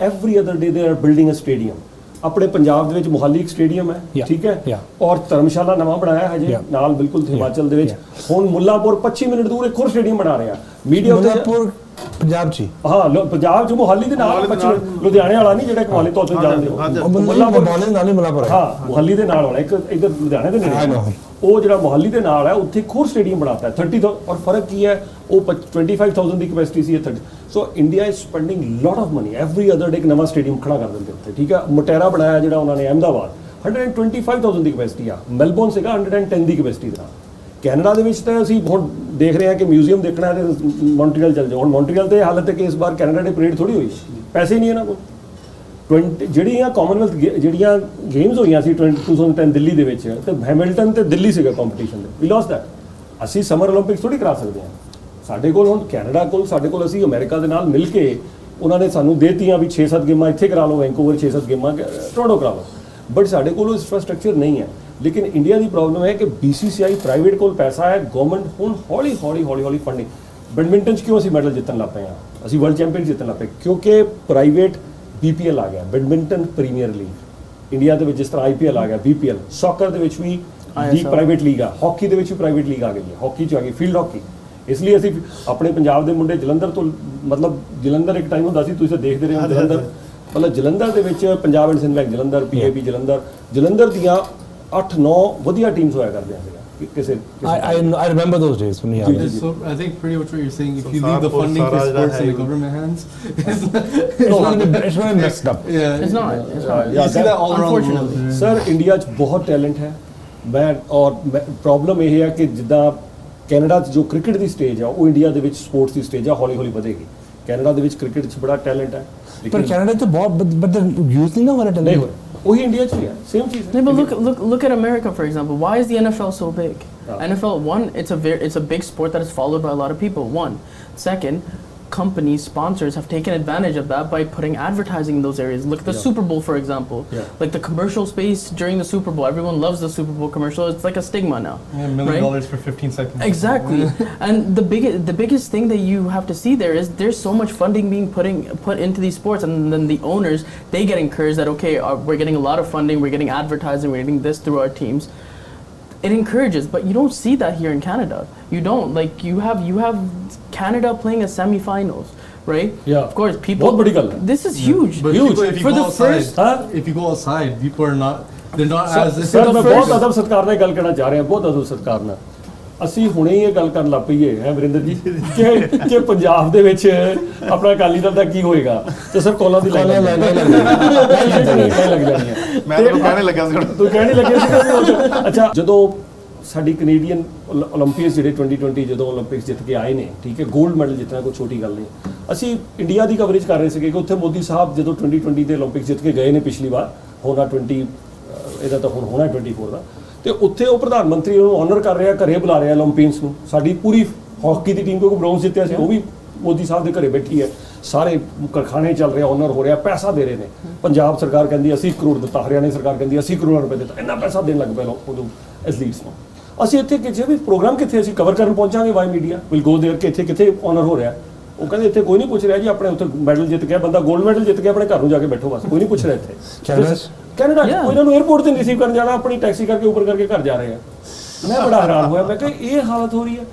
every other day they are building a stadium ਆਪਣੇ ਪੰਜਾਬ ਦੇ ਵਿੱਚ ਮੋਹਾਲੀ ਇੱਕ ਸਟੇਡੀਅਮ ਹੈ ਠੀਕ ਹੈ ਔਰ ਧਰਮਸ਼ਾਲਾ ਨਵਾਂ ਬਣਾਇਆ ਹੈ ਜੀ ਨਾਲ ਬਿਲਕੁਲ ਹਿਮਾਚਲ ਦੇ ਵਿੱਚ ਹੁਣ ਮੁੱਲਾਪੁਰ 25 ਮਿੰਟ ਦੂਰ ਇੱਕ ਹੋਰ ਸਟੇਡੀਅਮ ਬਣਾ ਰਿਹਾ ਮੀਡੀਆ ਮੁੱਲਾਪੁਰ ਪੰਜਾਬ 'ਚ ਹਾਂ ਪੰਜਾਬ 'ਚ ਮੋਹਾਲੀ ਦੇ ਨਾਲ ਲੁਧਿਆਣੇ ਵਾਲਾ ਨਹੀਂ ਜਿਹੜਾ ਮੋਹਾਲੀ ਤੋਂ ਉੱਥੇ ਜਾਂਦੇ ਹੋ ਮੁੱਲਾਪੁਰ ਹਾਂ ਮੋਹਾਲੀ ਦੇ ਨਾਲ ਵਾਲਾ ਇੱਕ ਇੱਧਰ ਲੁਧਿਆਣੇ ਦੇ ਨੇੜੇ ਉਹ ਜਿਹੜਾ ਮੋਹਾਲੀ ਦੇ ਨਾਲ ਹੈ ਉੱਥੇ ਇੱਕ ਹੋਰ ਸਟੇਡੀਅਮ ਬਣਾਤਾ 30 ਔਰ ਫਰਕ ਕੀ ਹੈ ਉਹ 25000 ਦੀ ਕੈਪੈਸਿਟੀ ਸੀ 30 so India is spending lot of money every other day ਇੱਕ ਨਵਾਂ ਸਟੇਡੀਅਮ ਖੜਾ ਕਰ ਦਿੰਦੇ ਉੱਥੇ ਠੀਕ ਹੈ ਮੋਟੇਰਾ ਬਣਾਇਆ ਜਿਹੜਾ ਉਹਨਾਂ ਨੇ ਅਹਿਮਦਾਬਾਦ 125000 ਦੀ ਕੈਪੈਸਿਟੀ ਆ ਮੈਲਬੌਰਨ ਸੀਗਾ 110 ਦੀ ਕੈਪੈਸਿਟੀ ਦਾ ਕੈਨੇਡਾ ਦੇ ਵਿੱਚ ਤਾਂ ਅਸੀਂ ਹੁਣ ਦੇਖ ਰਹੇ ਹਾਂ ਕਿ ਮਿਊਜ਼ੀਅਮ ਦੇਖਣਾ ਹੈ ਤੇ ਮੌਂਟਰੀਅਲ ਚੱਲ ਜਾਓ ਹੁਣ ਮੌਂਟਰੀਅਲ ਤੇ ਹਾਲਤ ਹੈ ਕਿ ਇਸ ਵਾਰ ਕੈਨੇਡਾ ਦੇ ਪਰੇਡ ਥੋੜੀ ਹੋਈ ਪੈਸੇ ਨਹੀਂ ਇਹਨਾਂ ਕੋਲ ਜਿਹੜੀਆਂ ਕਾਮਨਵੈਲਥ ਜਿਹੜੀਆਂ ਗੇਮਸ ਹੋਈਆਂ ਸੀ 2010 ਦਿੱਲੀ ਦੇ ਵਿੱਚ ਤੇ ਹੈਮਿਲਟਨ ਤੇ ਦਿੱਲੀ ਸੀਗਾ ਕੰਪੀਟੀਸ਼ਨ ਦੇ ਵੀ ਲਾਸਟ ਦੈਟ ਅਸੀਂ ਸਮਰ ਓਲੰਪਿਕਸ ਥੋੜੀ ਕਰਾ ਸਕਦੇ ਹਾਂ ਸਾਡੇ ਕੋਲ ਹੁਣ ਕੈਨੇਡਾ ਕੋਲ ਸਾਡੇ ਕੋਲ ਅਸੀਂ ਅਮਰੀਕਾ ਦੇ ਨਾਲ ਮਿਲ ਕੇ ਉਹਨਾਂ ਨੇ ਸਾਨੂੰ ਦੇਤੀਆਂ ਵੀ 6-7 ਗੇਮਾਂ ਇੱਥੇ ਕਰਾ ਲਓ ਵੈਂਕੂਵਰ 6-7 ਗੇਮਾਂ ਟੋਰੰਟੋ ਕਰਾ ਲਓ ਬਟ ਸਾਡੇ ਕੋਲ ਇੰਫਰਾਸਟ੍ਰਕਚਰ ਨਹੀਂ ਹੈ ਲੇਕਿਨ ਇੰਡੀਆ ਦੀ ਪ੍ਰੋਬਲਮ ਹੈ ਕਿ BCCI ਪ੍ਰਾਈਵੇਟ ਕੋਲ ਪੈਸਾ ਹੈ ਗਵਰਨਮੈਂਟ ਹੁਣ ਹੌਲੀ ਫੰਡਿੰਗ ਬੈਡਮਿੰਟਨ 'ਚ ਕਿਉਂ ਅਸੀਂ ਮੈਡਲ ਜਿੱਤਣ ਲੱਗ ਪਏ ਹਾਂ ਅਸੀਂ ਵਰਲਡ ਚੈਂਪੀਅਨ ਜਿੱਤਣ ਲੱਗ ਪਏ ਕਿਉਂਕਿ ਪ੍ਰਾਈਵੇਟ BPL ਆ ਗਿਆ ਬੈਡਮਿੰਟਨ ਪ੍ਰੀਮੀਅਰ ਲੀਗ ਇੰਡੀਆ ਦੇ ਵਿੱਚ ਜਿਸ ਤਰ੍ਹਾਂ IPL ਆ ਗਿਆ BPL ਸੌਕਰ ਦੇ ਵਿੱਚ ਵੀ ਪ੍ਰਾਈਵੇਟ ਲੀਗ ਆ ਹਾਕੀ ਦੇ ਵਿੱਚ ਵੀ ਪ੍ਰਾਈਵੇਟ ਲੀਗ ਆ ਗਈ ਹੈ ਹਾਕੀ 'ਚ ਆ ਗਈ ਫੀਲਡ ਹਾਕੀ ਇਸ ਲਈ ਅਸੀਂ ਆਪਣੇ ਪੰਜਾਬ ਦੇ ਮੁੰਡੇ ਜਲੰਧਰ ਤੋਂ ਮਤਲਬ ਜਲੰਧਰ ਇੱਕ ਟਾਈਮ ਹੁੰਦਾ ਸੀ ਤੁਸੀਂ ਦੇਖਦੇ ਰਹੇ ਹੋ ਜਲੰਧਰ ਮਤਲਬ ਜਲੰਧਰ ਦੇ ਵਿੱਚ Punjab and Sindh bank Jalandhar PAB Jalandhar ਦੀਆਂ 8-9 ਵਧੀਆ ਟੀਮਸ ਹੋਇਆ ਕਰਦੀਆਂ ਸੀਗਾ ਕਿਸੇ I remember those days when so I think pretty much what you're saying if you leave the funding for sports in the government hands it's not messed up it's not you see that all around the world sir India 'ਚ ਬਹੁਤ talent ਹੈ ਮੈਂ ਔਰ problem ਇਹ ਹੈ ਕਿ ਜਿੱਦਾਂ Canada 'ਚ ਜੋ ਕ੍ਰਿਕਟ ਦੀ ਸਟੇਜ ਆ ਉਹ ਇੰਡੀਆ ਦੇ ਵਿੱਚ ਸਪੋਰਟਸ ਦੀ ਸਟੇਜ ਆ, ਹੌਲੀ ਹੌਲੀ ਵਧੇਗੀ। ਕੈਨੇਡਾ ਦੇ ਵਿੱਚ ਕ੍ਰਿਕਟ 'ਚ ਬੜਾ ਟੈਲੈਂਟ ਹੈ, ਪਰ ਕੈਨੇਡਾ 'ਚ ਬਹੁਤ ਬਟ ਯੂਜ਼ ਨਹੀਂ ਨਾ ਹੋ ਰਿਹਾ ਨਹੀਂ ਟੈਲੈਂਟ। ਹੋ ਰਿਹਾ, ਉਹੀ ਇੰਡੀਆ 'ਚ ਹੀ ਹੈ, ਸੇਮ ਚੀਜ਼ ਹੈ। But look at America, for example. Why is the NFL so big? NFL, one, it's a big sport that is followed by a lot of people. One, second, companies, sponsors have taken advantage of that by putting advertising in those areas. Look at the Super Bowl, for example. Like the commercial space during the Super Bowl. Everyone loves the Super Bowl commercial. It's like a stigma now. Yeah, $1 million for 15 seconds. Exactly. And the biggest thing that you have to see there is there's so much funding being put into these sports, and then the owners, they get encouraged that, okay, we're getting a lot of funding, we're getting advertising, we're getting this through our teams. It encourages, but you don't see that here in Canada. You don't. Like you have Canada playing a semi-finals, right? Yeah. Of course, people. बहुत बड़ी गल है। This is huge. But Huge. people, if you For go the outside, first- if you go outside, people are not. They're not as. Sir ਮੈਂ first- ਬਹੁਤ ਅਦਬ ਸਤਿਕਾਰ ਨਾਲ ਗੱਲ ਕਰਨਾ ਚਾਹ ਰਿਹਾ, ਬਹੁਤ ਅਦਬ ਸਤਿਕਾਰ ਨਾਲ। ਅਸੀਂ ਹੁਣੇ ਹੀ ਇਹ ਗੱਲ ਕਰਨ ਲੱਗ ਪਈਏ ਹੈ ਵਰਿੰਦਰ ਜੀ ਕਿ ਪੰਜਾਬ ਦੇ ਵਿੱਚ ਆਪਣਾ ਅਕਾਲੀ ਦਲ ਦਾ ਕੀ ਹੋਏਗਾ, ਤੇ ਸਰ ਕੋਲਾਂ ਦੀ ਲਾਈਨ ਲੱਗ ਜਾਣੀ ਹੈ। ਮੈਂ ਤਾਂ ਕਹਿਣੇ ਲੱਗਾ ਸੀ ਤੂੰ ਕਹਿਣੇ ਲੱਗਿਆ ਸੀ। ਅੱਛਾ, ਜਦੋਂ ਸਾਡੀ ਕੈਨੇਡੀਅਨ ਓਲੰਪੀਅਸ ਜਿਹੜੇ 2020 ਜਦੋਂ ਓਲੰਪਿਕਸ ਜਿੱਤ ਕੇ ਆਏ ਨੇ, ਠੀਕ ਹੈ, 골ਡ ਮੈਡਲ ਜਿੱਤਣਾ ਕੋਈ ਛੋਟੀ ਗੱਲ ਨਹੀਂ। ਅਸੀਂ ਇੰਡੀਆ ਦੀ ਕਵਰੇਜ ਕਰ ਰਹੇ ਸੀਗੇ ਕਿ ਉੱਥੇ ਮੋਦੀ ਸਾਹਿਬ ਜਦੋਂ 2020 ਦੇ ਓਲੰਪਿਕਸ ਜਿੱਤ ਕੇ ਗਏ ਨੇ ਪਿਛਲੀ ਵਾਰ, ਹੋਣਾ 20 ਇਹਦਾ ਤਾਂ ਹੁਣ ਹੋਣਾ 24 ਦਾ, ਤੇ ਉੱਥੇ ਉਹ ਪ੍ਰਧਾਨ ਮੰਤਰੀ ਉਹਨੂੰ ਆਨਰ ਕਰ ਰਿਹਾ, ਘਰੇ ਬੁਲਾ ਰਿਹਾ ਓਲੰਪੀਅਨਸ ਨੂੰ। ਸਾਡੀ ਪੂਰੀ ਹਾਕੀ ਦੀ ਟੀਮ ਕਿਉਂਕਿ ਬ੍ਰੌਂਜ਼ ਜਿੱਤਿਆ ਸੀ, ਉਹ ਵੀ ਮੋਦੀ ਸਾਹਿਬ ਦੇ ਘਰੇ ਬੈਠੀ ਹੈ, ਸਾਰੇ ਕਾਰਖਾਨੇ ਚੱਲ ਰਹੇ, ਆਨਰ ਹੋ ਰਿਹਾ, ਪੈਸਾ ਦੇ ਰਹੇ ਨੇ। ਪੰਜਾਬ ਸਰਕਾਰ ਕਹਿੰਦੀ 80 ਕਰੋੜ ਦਿੱਤਾ, ਹਰਿਆਣਾ ਸਰਕਾਰ ਕਹਿੰਦੀ 80 ਕਰੋੜ ਰੁਪਏ ਦਿੱਤਾ, ਇੰਨਾ ਪੈਸਾ ਦੇਣ ਲੱਗ ਪਏ ਉਦੋਂ ਐਥਲੀਟਸ ਨੂੰ। ਅਸੀਂ ਇੱਥੇ ਕਿਸੇ ਵੀ ਪ੍ਰੋਗਰਾਮ ਕਿੱਥੇ ਅਸੀਂ ਕਵਰ ਕਰਨ ਪਹੁੰਚਾਂਗੇ, why media will go there ਕਿ ਇੱਥੇ ਕਿੱਥੇ ਆਨਰ ਹੋ ਰਿਹਾ। ਉਹ ਕਹਿੰਦੇ ਇੱਥੇ ਕੋਈ ਨਹੀਂ ਪੁੱਛ ਰਿਹਾ ਜੀ, ਆਪਣੇ ਉੱਥੇ ਮੈਡਲ ਜਿੱਤ ਗਿਆ ਬੰਦਾ, 골ਡ ਮੈਡਲ ਜਿੱਤ ਗਿਆ, ਆਪਣੇ ਘਰ ਨੂੰ ਜਾ ਕੇ ਬੈਠੋ, ਬਸ ਕੋਈ ਨਹੀਂ ਪੁੱਛ ਰਿਹਾ ਇੱਥੇ। ਕੈਨੇਡਾ ਕੋਈ ਇਹਨਾਂ ਨੂੰ 에ਅਰਪੋਰਟ ਤੇ ਰਿਸੀਵ ਕਰਨ ਜਾਣਾ, ਆਪਣੀ ਟੈਕਸੀ ਕਰਕੇ ਉੱਪਰ ਕਰਕੇ ਘਰ ਜਾ ਰਹੇ ਆ। ਮੈਂ ਬੜਾ ਹੈਰਾਨ ਹੋਇਆ, ਮੈਂ ਕਿਹਾ ਇਹ ਹਾਲਤ ਹੋ ਰਹੀ ਹੈ।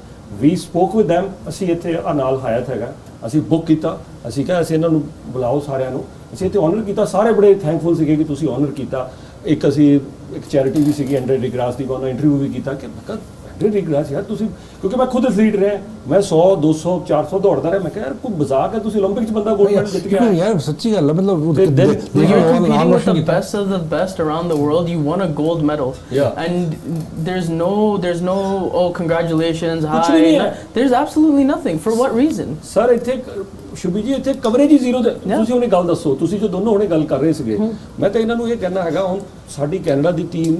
ਵੀ ਸਪੋਕ ਵਿਦ ਦੈਮ, ਅਸੀਂ ਇੱਥੇ ਨਾਲ ਹਾਇਤ ਹੈਗਾ, ਅਸੀਂ ਬੁੱਕ ਕੀਤਾ, ਅਸੀਂ ਕਿਹਾ ਅਸੀਂ ਇਹਨਾਂ ਨੂੰ ਬੁਲਾਓ ਸਾਰਿਆਂ ਨੂੰ, ਅਸੀਂ ਇੱਥੇ ਆਨਰ ਕੀਤਾ, ਸਾਰੇ ਬੜੇ ਥੈਂਕਫੁਲ ਸੀਗੇ ਕਿ ਤੁਸੀਂ ਆਨਰ ਕੀਤਾ। ਇੱਕ ਅਸੀਂ ਇੱਕ ਚੈਰਿਟੀ ਵੀ ਸੀਗੀ ਐਂਡਰੇ ਡਿਗਰਾਸ ਦੀ, ਉਹਨਾਂ ਇੰਟਰਵਿਊ ਵੀ ਕੀਤਾ ਕਿ ਮੈਂ ਕਿਹਾ ਐਂਡਰੇ ਡਿਗਰਾਸ ਯਾਰ ਤੁਸੀਂ, ਕਿਉਂਕਿ ਮੈਂ ਖੁਦ ਐਥਲੀਟ ਰਿਹਾ, ਮੈਂ 100 200 400 ਦੌੜਦਾ ਰਿਹਾ, ਮੈਂ ਕਿਹਾ ਯਾਰ ਕੋਈ ਮਜ਼ਾਕ ਹੈ, ਤੁਸੀਂ ਓਲੰਪਿਕ 'ਚ ਬੰਦਾ 골ਡ ਮੈਡਲ ਜਿੱਤ ਗਿਆ ਯਾਰ, ਸੱਚੀ ਗੱਲ ਹੈ। ਮਤਲਬ You're competing with the best of the best around the world. You won a gold medal. Yeah. And there's no oh congratulations, ਕੁਛ ਵੀ ਨਹੀਂ hi. ਹੈ। There's absolutely nothing. For what reason? Sir ਇੱਥੇ ਸ਼ੁਭੀ ਜੀ ਇੱਥੇ ਕਵਰੇਜ ਹੀ zero. ਤੁਸੀਂ ਉਹਨੇ ਗੱਲ ਦੱਸੋ, ਤੁਸੀਂ ਜੋ ਦੋਨੋਂ ਹੁਣੇ ਗੱਲ ਕਰ ਰਹੇ ਸੀਗੇ, ਮੈਂ ਤਾਂ ਇਹਨਾਂ ਨੂੰ ਇਹ ਕਹਿਣਾ ਹੈਗਾ, ਹੁਣ ਸਾਡੀ ਕੈਨੇਡਾ ਦੀ ਟੀਮ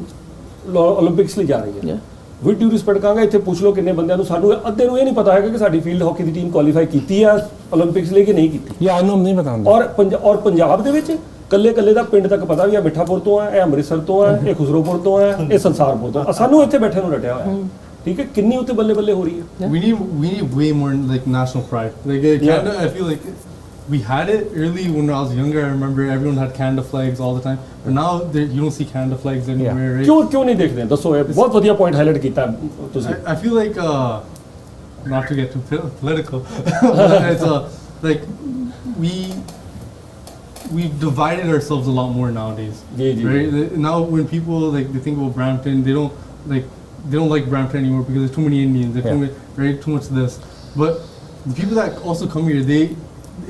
ਓਲੰਪਿਕਸ ਲਈ ਜਾ ਰਹੀ ਹੈ, ਵਿਦ ਡਿਊ ਰਿਸਪੈਕਟ ਕਹਾਂਗਾ, ਇੱਥੇ ਪੁੱਛ ਲਓ ਕਿੰਨੇ ਬੰਦਿਆਂ ਨੂੰ, ਸਾਨੂੰ ਅੱਧੇ ਨੂੰ ਇਹ ਨਹੀਂ ਪਤਾ ਹੈਗਾ ਕਿ ਸਾਡੀ ਫੀਲਡ ਹਾਕੀ ਦੀ ਟੀਮ ਕੁਆਲੀਫਾਈ ਕੀਤੀ ਆ ਓਲੰਪਿਕਸ ਲਈ ਕਿ ਨਹੀਂ ਕੀਤੀ। ਯਾ ਇਹਨੂੰ ਨਹੀਂ ਪਤਾ ਹੁੰਦਾ। ਔਰ ਪੰਜਾਬ ਦੇ ਵਿੱਚ ਕੱਲੇ ਦਾ ਪਿੰਡ ਤੱਕ ਪਤਾ ਵੀ ਆ ਮਿੱਠਾਪੁਰ ਤੋਂ ਆ, ਇਹ ਅੰਮ੍ਰਿਤਸਰ ਤੋਂ ਆ, ਇਹ ਖੁਸਰੋਪੁਰ ਤੋਂ ਆ, ਇਹ ਸੰਸਾਰਪੁਰ ਤੋਂ ਆ, ਸਾਨੂੰ ਇੱਥੇ ਬੈਠੇ ਨੂੰ ਰਟਿਆ ਹੋਇਆ। ਠੀਕ ਹੈ, ਕਿੰਨੀ ਉੱਤੇ ਬੱਲੇ ਬੱਲੇ ਹੋ ਰਹੀ ਹੈ। We need way more like national pride. Like Canada, I feel like we had it early when I was younger. I remember everyone had Canada flags all the time. But now you don't see Canada flags anywhere, right? ਕਿਉਂ ਨਹੀਂ ਦੇਖਦੇ? ਦੱਸੋ, ਇਹ ਬਹੁਤ ਵਧੀਆ point highlight ਕੀਤਾ ਤੁਸੀਂ। I feel like not to get too political, but it's like we've divided ourselves a lot more nowadays. Right? Now when people like they think about Brampton, they don't like Brampton anymore because there's too many Indians. There's too much of this. But the people that also come here,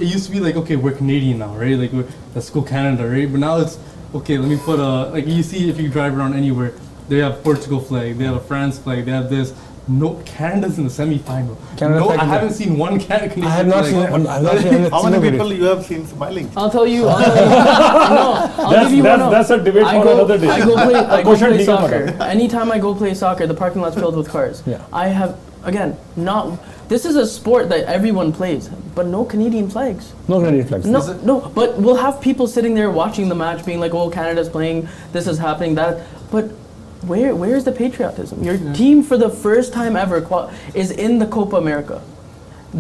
it used to be like, okay, we're Canadian now, right? Like let's go Canada, right? But now it's okay. Let me put like you see if you drive around anywhere, they have Portugal flag, they have a France flag, they have this. No, Canada's in the semi-final. No, I haven't seen one Canadian. I have not seen. How many people you have seen smiling? I'll tell you. No, I'll give you one. That's a debate for another day. I go play soccer. Anytime I go play soccer, the parking lot's filled with cars. Yeah. I have, again, this is a sport that everyone plays, but no Canadian flags. No Canadian flags. No, but we'll have people sitting there watching the match being like, oh, Canada's playing, this is happening, that, but where is the patriotism? Your team for the first time ever is in the Copa America.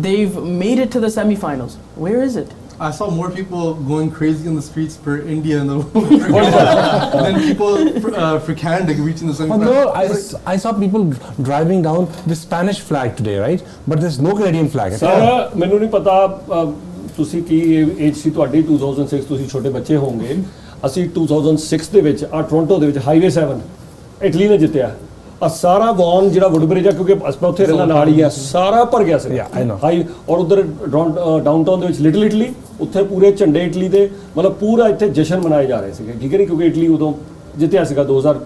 They've made it to the semifinals. Where is it? I saw more people going crazy on the streets for India than people for Canada reaching the semifinals. No, I saw people driving down the Spanish flag today, right? But there's no Canadian flag. Sir, ਮੈਨੂੰ ਨਹੀਂ ਪਤਾ ਤੁਸੀਂ ਕੀ age ਸੀ ਤੁਹਾਡੀ, 2006 ਤੁਸੀਂ ਛੋਟੇ ਬੱਚੇ ਹੋਵੋਗੇ। ਅਸੀਂ 2006 ਦੇ ਵਿੱਚ ਟੋਰਾਂਟੋ ਦੇ ਵਿੱਚ ਹਾਈਵੇ 7 ਇਟਲੀ ਨੇ ਜਿੱਤਿਆ। ਸਾਰਾ ਵੌਨ ਜਿਹੜਾ ਵੁੱਡਬ੍ਰਿਜ ਆ, ਕਿਉਂਕਿ ਅਸੀਂ ਉੱਥੇ ਰਹਿਣਾ ਨਾਲ ਹੀ ਆ, ਸਾਰਾ ਭਰ ਗਿਆ ਸੀ ਹਾਈ। ਔਰ ਉਧਰ ਡਾਊਨਟਾਊਨ ਦੇ ਵਿੱਚ ਲਿਟਲ ਇਟਲੀ, ਉੱਥੇ ਪੂਰੇ ਝੰਡੇ ਇਟਲੀ ਦੇ, ਮਤਲਬ ਪੂਰਾ ਇੱਥੇ ਜਸ਼ਨ ਮਨਾਏ ਜਾ ਰਹੇ ਸੀਗੇ, ਠੀਕ ਹੈ ਨਹੀਂ, ਕਿਉਂਕਿ ਇਟਲੀ ਉਦੋਂ ਜਿੱਤਿਆ ਸੀਗਾ 2000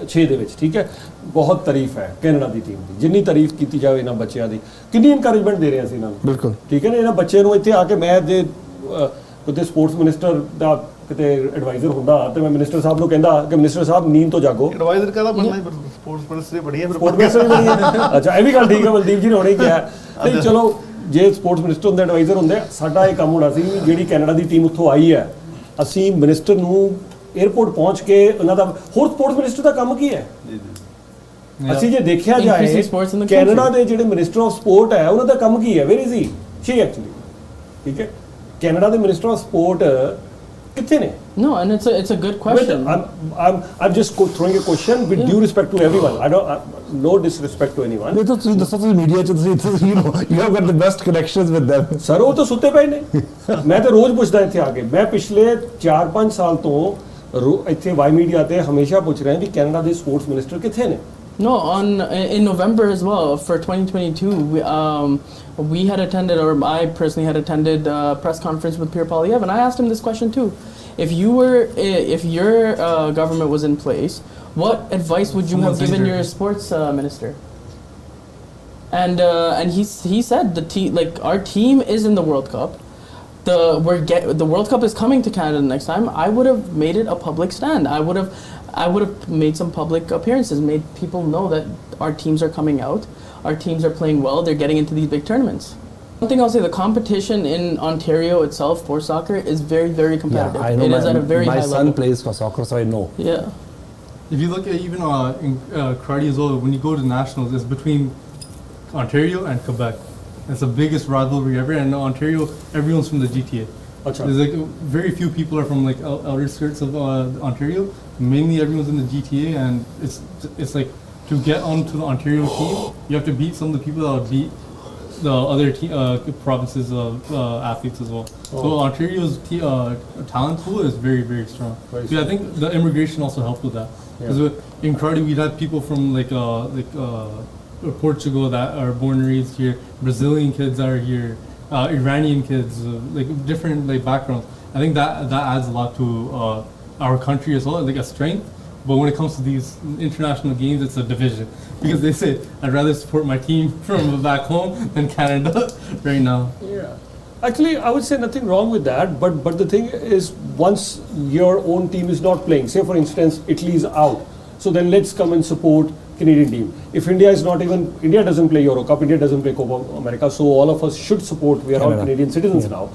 2006 ਦੇ ਵਿੱਚ, ਠੀਕ ਹੈ। ਬਹੁਤ ਤਾਰੀਫ ਹੈ ਕੈਨੇਡਾ ਦੀ ਟੀਮ ਦੀ, ਜਿੰਨੀ ਤਾਰੀਫ ਕੀਤੀ ਜਾਵੇ ਇਹਨਾਂ ਬੱਚਿਆਂ ਦੀ, ਕਿੰਨੀ ਇਨਕਰੇਜਮੈਂਟ ਦੇ ਰਹੇ ਅਸੀਂ ਇਹਨਾਂ ਨੂੰ, ਬਿਲਕੁਲ ਠੀਕ ਹੈ ਨਾ। ਇਹਨਾਂ ਬੱਚੇ ਨੂੰ ਇੱਥੇ ਆ ਕੇ ਮੈਂ ਜੇ ਕਿਤੇ ਸਪੋਰਟਸ ਮਿਨਿਸਟਰ ਦਾ ਕਿਤੇ ਐਡਵਾਈਜ਼ਰ ਹੁੰਦਾ ਤੇ ਮੈਂ ਮਿਨਿਸਟਰ ਸਾਹਿਬ ਨੂੰ ਕਹਿੰਦਾ ਕਿ ਮਿਨਿਸਟਰ ਸਾਹਿਬ ਨੀਂਦ ਤੋਂ ਜਾਗੋ। ਐਡਵਾਈਜ਼ਰ ਕਾਹਦਾ ਬਣਨਾ ਹੈ, ਸਪੋਰਟਸ ਮਿਨਿਸਟਰ ਹੀ ਬੜੀ ਹੈ ਫਿਰ। ਸਪੋਰਟਸ ਮਿਨਿਸਟਰ ਵੀ ਬਣੀ ਅੱਛਾ, ਇਹ ਵੀ ਗੱਲ ਠੀਕ ਹੈ, ਮਨਦੀਪ ਜੀ ਨੇ ਹੁਣੇ ਕਿਹਾ ਨਹੀਂ ਚਲੋ ਜੇ ਸਪੋਰਟਸ ਮਿਨਿਸਟਰ ਹੁੰਦੇ, ਐਡਵਾਈਜ਼ਰ ਹੁੰਦੇ, ਸਾਡਾ ਇਹ ਕੰਮ ਹੋਣਾ ਸੀ ਜਿਹੜੀ ਕੈਨੇਡਾ ਦੀ ਟੀਮ ਉੱਥੋਂ ਆਈ ਹੈ, ਅਸੀਂ ਮਿਨਿਸਟਰ ਨੂੰ 에ਅਰਪੋਰਟ ਪਹੁੰਚ ਕੇ ਉਹਨਾਂ ਦਾ, ਹੋਰ ਸਪੋਰਟਸ ਮਿਨਿਸਟਰ ਦਾ ਕੰਮ ਕੀ ਹੈ? ਅਸੀਂ ਜੇ ਦੇਖਿਆ ਜਾਏ ਕੈਨੇਡਾ ਦੇ ਜਿਹੜੇ ਮਿਨਿਸਟਰ ਆਫ ਸਪੋਰਟ ਹੈ ਉਹਨਾਂ ਦਾ ਕੰਮ ਕੀ ਹੈ? Where is he she actually, ਠੀਕ ਹੈ। ਕੈਨੇਡਾ ਦੇ ਮਿਨਿਸਟਰ ਆਫ ਸਪੋਰਟ ਕਿੱਥੇ ਨੇ? No, and it's a good question. I'm just throwing a question with due respect to everyone. I don't no disrespect to anyone. ਨਹੀਂ ਤਾਂ ਤੁਸੀਂ ਦੱਸੋ, ਤੁਸੀਂ ਮੀਡੀਆ 'ਚ ਤੁਸੀਂ you have got the best connections with them. Sir ਉਹ ਤਾਂ ਸੁੱਤੇ ਪਏ ਨੇ। ਮੈਂ ਤਾਂ ਰੋਜ਼ ਪੁੱਛਦਾ ਇੱਥੇ ਆ ਕੇ, ਮੈਂ ਪਿਛਲੇ 4-5 ਸਾਲ ਤੋਂ ਇੱਥੇ Ymedia ਤੇ ਹਮੇਸ਼ਾ ਪੁੱਛ ਰਿਹਾ ਵੀ ਕੈਨੇਡਾ ਦੇ ਸਪੋਰਟਸ ਮਿਨਿਸਟਰ ਕਿੱਥੇ ਨੇ? No, in November as well for 2022, we had attended, or I personally had attended a press conference with Pierre Poilievre, and I asked him this question too. If your government was in place, what advice would you have given your sports minister? And he said our team is in the World Cup. The World Cup is coming to Canada next time. I would have made it a public stand. I would have made some public appearances, made people know that our teams are coming out, our teams are playing well, they're getting into these big tournaments. One thing I'll say, the competition in Ontario itself for soccer is very, very competitive. Yeah, I know. It is at a very high level. My son plays for soccer, so I know. Yeah. If you look at even in karate as well, when you go to nationals, it's between Ontario and Quebec. It's the biggest rivalry ever, and Ontario, everyone's from the GTA. Achha. There's like very few people are from like outer skirts of Ontario. Mainly everyone's in the GTA, and it's like to get onto the Ontario team, you have to beat some of the people that would beat the other provinces of athletes as well. So Ontario's talent pool is very, very strong. I think the immigration also helped with that. Because in karate, we'd have people from Portugal that are born and raised here, Brazilian kids that are here, Iranian kids, like different backgrounds. I think that adds a lot to our country as well, like a strength. But when it comes to these international games, it's a division. Because they say, I'd rather support my team from back home than Canada right now. Yeah. Actually, I would say nothing wrong with that, but the thing is, once your own team is not playing, say for instance, Italy is out, so then let's come and support Canadian team. If India doesn't play Euro Cup, India doesn't play Copa America, so all of us should support. We are all Canadian citizens now.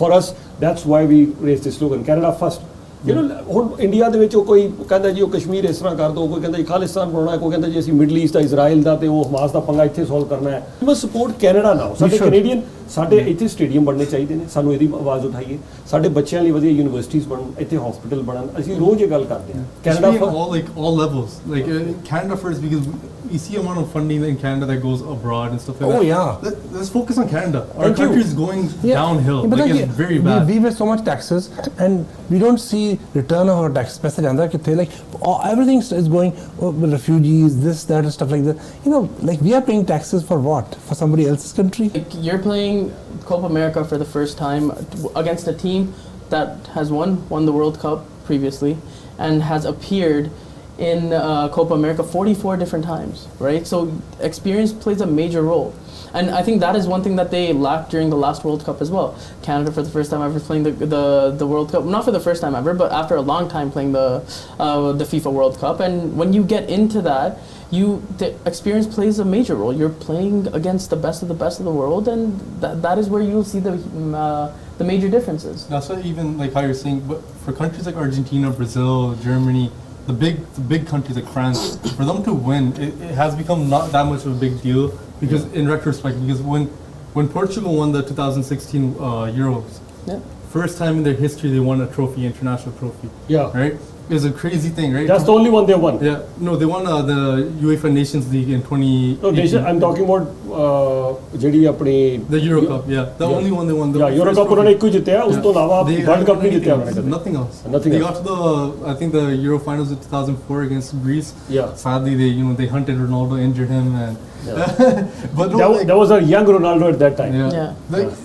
For us, that's why we raised this slogan, Canada first. You know, ਹੁਣ India ਦੇ ਵਿੱਚ ਉਹ ਕੋਈ ਕਹਿੰਦਾ ਜੀ ਉਹ ਕਸ਼ਮੀਰ ਇਸ ਤਰ੍ਹਾਂ ਕਰ ਦੋ, ਕੋਈ ਕਹਿੰਦਾ ਜੀ ਖਾਲਿਸਤਾਨ ਬਣਾਉਣਾ, ਕੋਈ ਕਹਿੰਦਾ ਜੀ ਅਸੀਂ ਮਿਡਲ ਈਸਟ ਦਾ, ਇਜ਼ਰਾਈਲ ਦਾ ਤੇ ਉਹ ਹਮਾਸ ਦਾ ਪੰਗਾ ਇੱਥੇ ਸੋਲਵ ਕਰਨਾ ਹੈ। ਵੀ ਮਸਟ ਸਪੋਰਟ ਕੈਨੇਡਾ ਨਾਓ। ਸਾਡੇ ਕੈਨੇਡੀਅਨ, ਸਾਡੇ ਇੱਥੇ ਸਟੇਡੀਅਮ ਬਣਨੇ ਚਾਹੀਦੇ ਨੇ, ਸਾਨੂੰ ਇਹਦੀ ਆਵਾਜ਼ ਉਠਾਈਏ। ਸਾਡੇ ਬੱਚਿਆਂ ਲਈ ਵਧੀਆ ਯੂਨੀਵਰਸਿਟੀਜ਼ ਬਣਨ, ਇੱਥੇ ਹਸਪੀਟਲ ਬਣਨ, ਅਸੀਂ ਰੋਜ਼ ਇਹ ਗੱਲ ਕਰਦੇ ਹਾਂ। Canada all levels, Canada first, because you see amount of funding in Canada that goes abroad and stuff like that. Oh yeah. Let's focus on Canada. Our country is going downhill. It's very bad. We pay so much taxes and we don't see return of our tax. पैसा जाता कितने, everything is going with refugees, this, that, and stuff like that. You know, we are paying taxes for what? For somebody else's country? You're playing Copa America for the first time against a team that has won the World Cup previously and has appeared in Copa America 44 different times, right? So experience plays a major role. And I think that is one thing that they lacked during the last World Cup as well. Canada for the first time ever playing the World Cup, not for the first time ever, but after a long time playing the FIFA World Cup. And when you get into that, the experience plays a major role. You're playing against the best of the world, and that is where you'll see the major differences. That's why even how you're saying, but for countries like Argentina, Brazil, Germany, the big countries like France, for them to win, it has become not that much of a big deal. Because in retrospect, because when Portugal won the 2016 Euros, first time in their history they won a trophy, international trophy. Yeah. Right? It's a crazy thing, right? That's the only one they won. Yeah. No, they won the UEFA Nations League in 2018. No, I'm talking about the Euro Cup. Yeah, the only one they won. Euro Cup उन्होंने एक ही जीता है, उसको अलावा World Cup नहीं जीता उन्होंने। Nothing else. Nothing they else. got to I think the Euro finals in 2004 against Greece. Yeah. Sadly, they hunted Ronaldo, injured him, and but that was a young Ronaldo at that time. Yeah.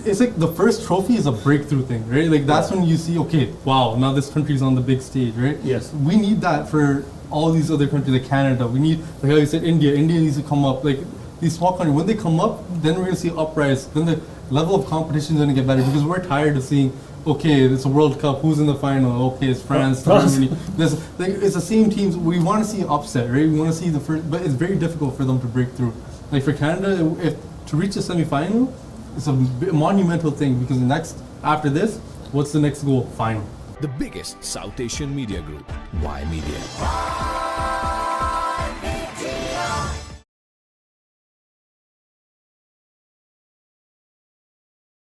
It's like the first trophy is a breakthrough thing, right? That's when you see, okay, wow, now this country's on the big stage, right? Yes. We need that for all these other countries like Canada. We need, like how you said, India. India needs to come up. Like these small countries, when they come up, then we're gonna see uprise. Then the level of competition is gonna get better because we're tired of seeing. Okay, it's a World Cup. Who's in the final? Okay, it's France, Germany. It's the same teams. We want to see an upset, right? We want to see the first, but it's very difficult for them to break through. Like for Canada, if to reach the semi-final, it's a monumental thing because after this, what's the next goal? Final. The biggest South Asian media group, Ymedia.